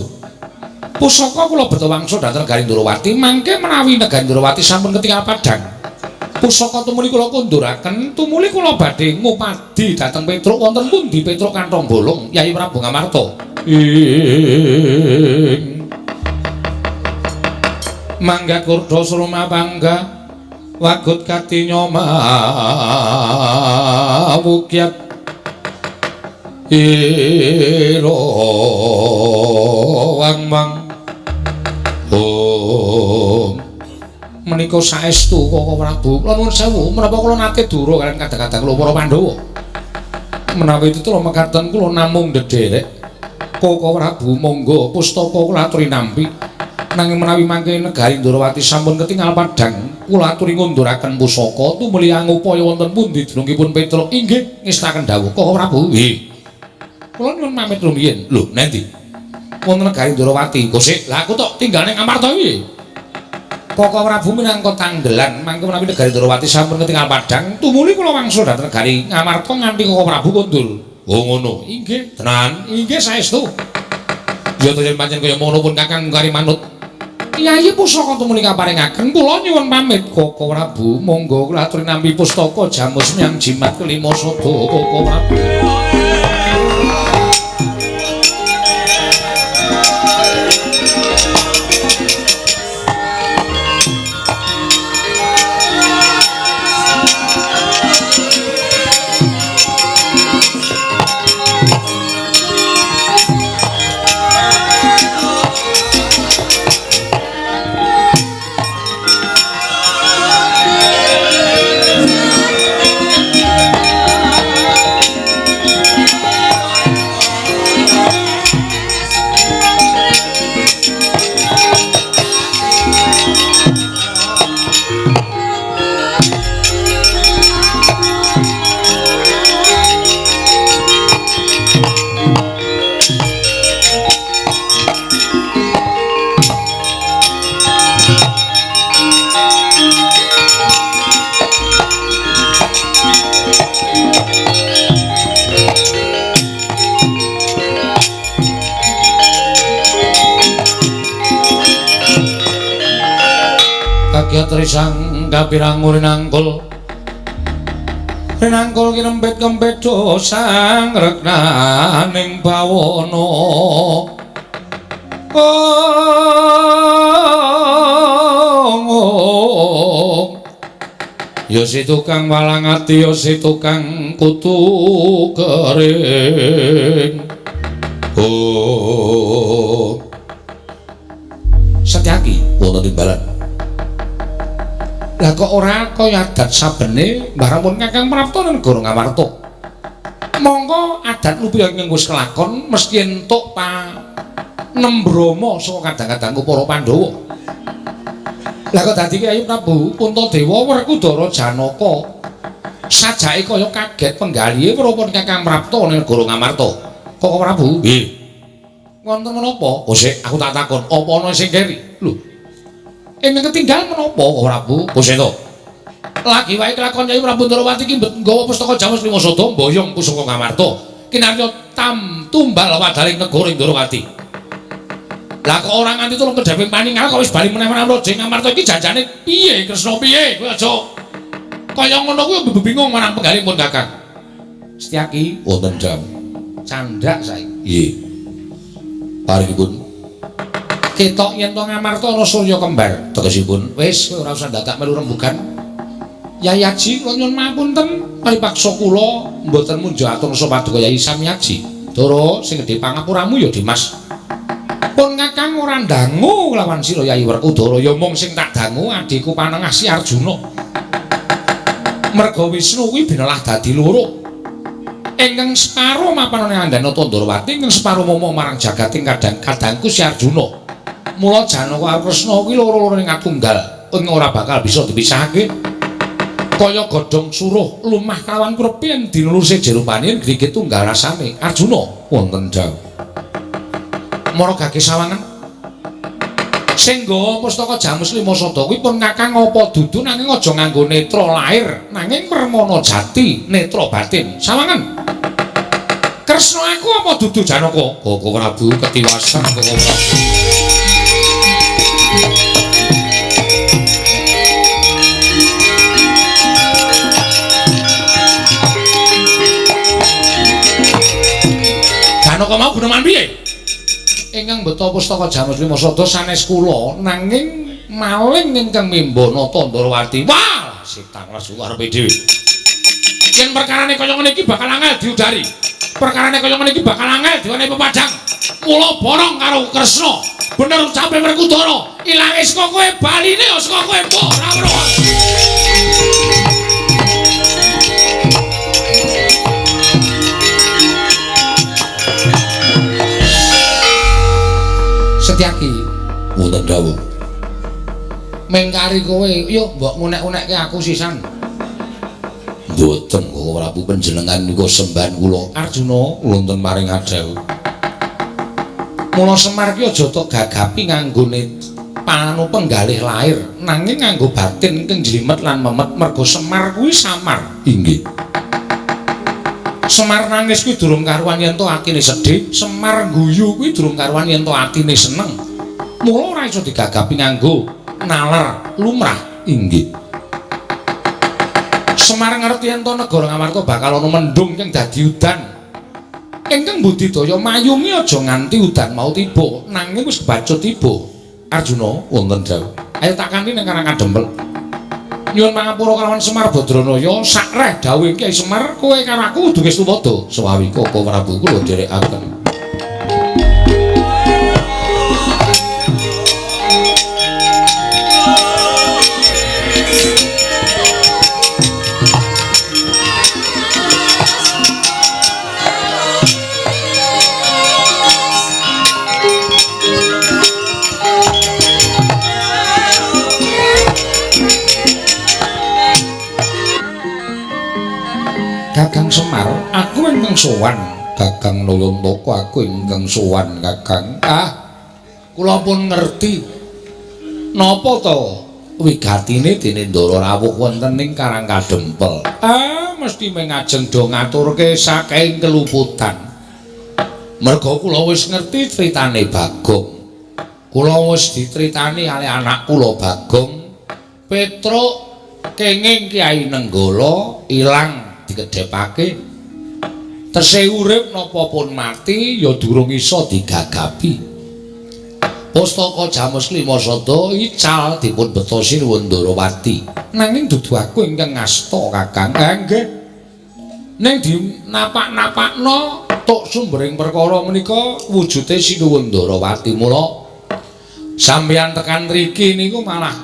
Pusaka kula beto wangsul dhateng Negari Ndrawati, mangke menawi Negari Ndrawati sampun ketingal padhang. Pusaka tumuli kula kunduraken, tumuli kula badhe ngupadi dhateng Petruk wonten pundi Petruk kantong bolong Kyai Prabu Ngamarta. Mangga Kurda Sroma Pangga Wagut Kati Nyoma Wukyat Iro Wangmang Om menika saestu Koko Prabu. Kula nuwun sewu menapa kula nate dura kaliyan kadang-kadang kula para Pandhawa. Menawi titula mekaten kula namung ndederek Koko Prabu monggo pustaka kula aturi nampi. Nanging menawi mangke Negari Ndrawati sampun ketingal padhang, kula aturi ngunduraken pusaka tumuli angupaya wonten pundi dunungipun Petruk. Inggih ngestaken dawuh Koko Prabu. Nggih. Kula nyuwun pamit rumiyin. Lho, nendi? Wonten Negari Ndrawati. Gosik, lah aku tok tinggal ning Ngamarta iki. Koko Prabu minangka tanggelan, mangke menawi Negari Ndrawati sampun ketingal padhang, tumuli kula wangsul dhateng Negari Ngamarta nganti Koko Prabu kundul. Oh ngono. Inggih, tenan. Inggih saestu. Ya to yen pancen kaya ngono pun Kakang kari manut. Yayi pusaka tumuni kaparingaken kula nyuwun pamit Koko Prabu monggo kula aturi nampi pustaka jamus nyang jimat kelima sada Koko Prabu. Trisang kapirang rinangkul kinempet-kempet dosang reknaning bawana ya si tukang walang ati ya si tukang kutu kering Setyaki wonten timbalan. Lah kok ora kaya adat sabene mbarapun Kakang Prapta negara Ngamarta. Monggo adat lupi ing wis kelakon mesti entuk panembrama saka kadang-kadangku para Pandhawa. Lah kok dadi Kyai Prabu Puntadewa Werkudara Janaka sajake kaya kaget penggalihe prapun Kakang Prapta ning negara Ngamarta. Kok Prabu? Nggih. Wonten menapa? Oh sik aku tak takon, apa ana sing keri? Lho. Ing ketinggal menapa kok Prabu? Kuseta. Lagi wae kelakon Kyai Prabu Ndrawati iki nggawa pustaka Jamus Lima Sada mboyong pusaka Ngamarta. Kinarya tumbal wadaling negara Ndrawati. Lah kok ora nganti tulung kedhaping paningal kok wis bali meneh-meneh Raja Ngamarta iki janjane piye Kresna piye? Kowe aja kaya ngono kuwi bingung marang penggalipun Kakang. Setyaki wonten jam. Candhak saiki. Nggih. Paringipun ketok yen to Ngamarta ana Surya kembar tegesipun wis ora usah dadak melu rembugan Yayaji kula nyuwun mapunten paripaksa kula mboten munjo atur sapa paduka Yai Samyaji Dara sing gedhe pangapuramu ya Dimas pun Kakang ora ndangu lawan sira Yai Werkudara ya mung sing tak dangu adhiku Panengah Si Arjuna merga Wisnu kuwi binelah dadi loro ingkang separo mapanane Andana Tandrawati ingkang separo momong marang jagating kadangku Si Arjuna. Mula Janaka karo Kresna kuwi loro-lorone ngatunggal, ing ora bakal bisa dipisahake. Kaya godhong suruh lumah kawan kurepi yen dinulurse jero panin grigit tunggal rasane. Arjuna wonten dawuh. Mara gage sawangan. Sing nggawa pustaka Jamus Lima Sada kuwi pun Kakang apa dudu nanging aja nganggo netra lair, nanging permana jati, netra batin. Sawangan. Kresna aku apa dudu Janaka? Koko Prabu ketiwasan Koko Prabu. Janaka mau guneman piye? Ingkang beta pustaka Jamus Lima Sada sanes kula nanging maling ingkang mimbana Tandrawati. Wah, setan rasu arepe dhewe. Yen perkarane kaya ngene iki bakal angel diudari. Perkarane kaya ngene iki bakal angel diwenehi pepadang. Mula borong karo Kresna. Bener ucape Werkudara, ilange saka kowe baline saka kowe mbok ora weruh. Setyaki wonten dawuh. Mengkari kowe, yo mbok ngunek-unekke aku sisan. Mboten kok Prabu panjenengan niku sembahan kula. Arjuna wonten maring adhawu. Mula Semar ki aja tok gagapi nganggone panu penggalih lair, nanging nganggo batin kang jlimet lan memet merga Semar kuwi samar. Inggih. Semar nangis kuwi durung karuan yen to atine sedih, Semar guyu kuwi durung karuan yen to atine seneng. Mula ora iso digagapi nganggo nalar lumrah. Inggih. Semar ngerti yen to negara Ngamarta bakal ana mendung kang dadi udan. Ingkang budidaya mayungi aja nganti udan mau tiba, nanging wis kebacut tiba. Arjuna wonten dawuh. Ayo tak kanthi ning Karang Kadempel. Nyuwun pangapura kalawan Semar Badranaya, sakreh dawuh Kyai Semar, kowe karo aku kudu Ngestupada. Sawawi Koko Prabu kula dherekaken. Kakang Semar, aku ingkang sowan. Kakang Nayantaka, aku ingkang sowan, Kakang. Kula pun ngerti. Napa to wigatine dene Ndara rawuh wonten ing Karang Kadempel? Mesti mengajeng do ngaturke saking keluputan. Merga kula wis ngerti critane Bagong. Kula wis ditritani kali anak kula Bagong. Petruk kenging Kyai Nenggala ilang dikedhepake tesih urip napa pun mati ya durung iso digagapi. Pustaka Jamus Klimasada ical dipun betosi nuwun Ndarawati. Nanging dudu aku ingkang ngasta Kakang. Nggih. Ning dinapak-napakno tok sumbering perkara menika wujude sinuwun Ndarawati. Mula sampeyan tekan mriki niku malah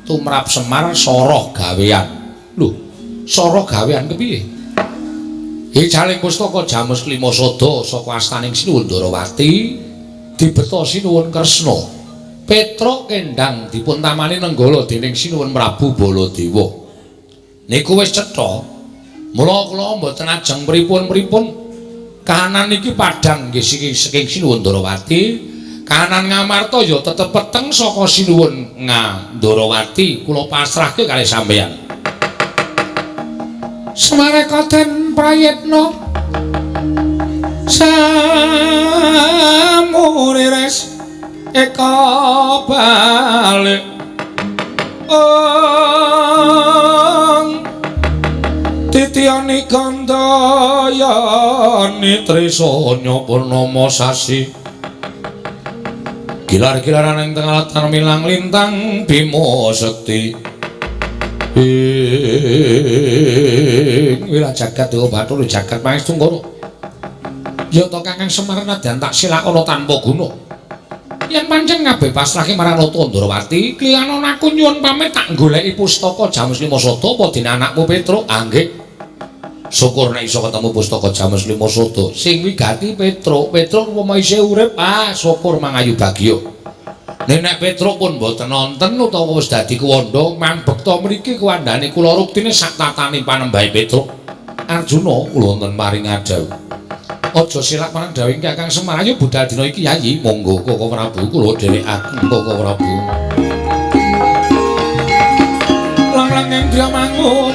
tumrap Semar soroh gawean. Lho, soroh gawean kepiye? Icaling pustaka Jamus Klimasada saka astaning sinuwun Ndarawati dibetosi nuwun Kresna. Petruk kendhang dipun tamani Nenggala dening sinuwun Prabu Baladewa. Niku wis cetha. Mula kula mboten ajeng pripun-pripun. Kahanan iki padhang nggih saking sinuwun Ndarawati. Kahanan Ngamarta ya tetep peteng saka sinuwun Ndarawati. Kula pasrahke kalih sampeyan. Semareka den prayitna samurires eka balik titiani gandayani trisanya purnama sasi gilar-gilaran ing tengah latar milang lintang Bima Sekti wira jagat dewa Bathara jagat Pangestu ya to Kakang Semar nadyan tak silakana tanpa guna. Yen pancen ngabeh pasrahe marang Rata Ndarawati, kliyan aku nyuwun pamit tak goleki pustaka Jamus Klimasada apa dene anakmu Petruk. Nggih. Syukur nek iso ketemu pustaka Jamus Klimasada sing wigati Petruk. Petruk upama isih urip, syukur mangayu bagya. Nek Petruk pun mboten nonton utawa wis dadi kuwanda, mambekta mriki kuwandane kula ruktine sak tataning panembahe Petruk. Arjuna kula wonten paring adhawuh. Aja silak marang dawuh Kakang Semar, ayo budal dina iki Yayi. Monggo Koko Prabu kula dherekaken Koko Prabu. Lang-lang ing dia mangu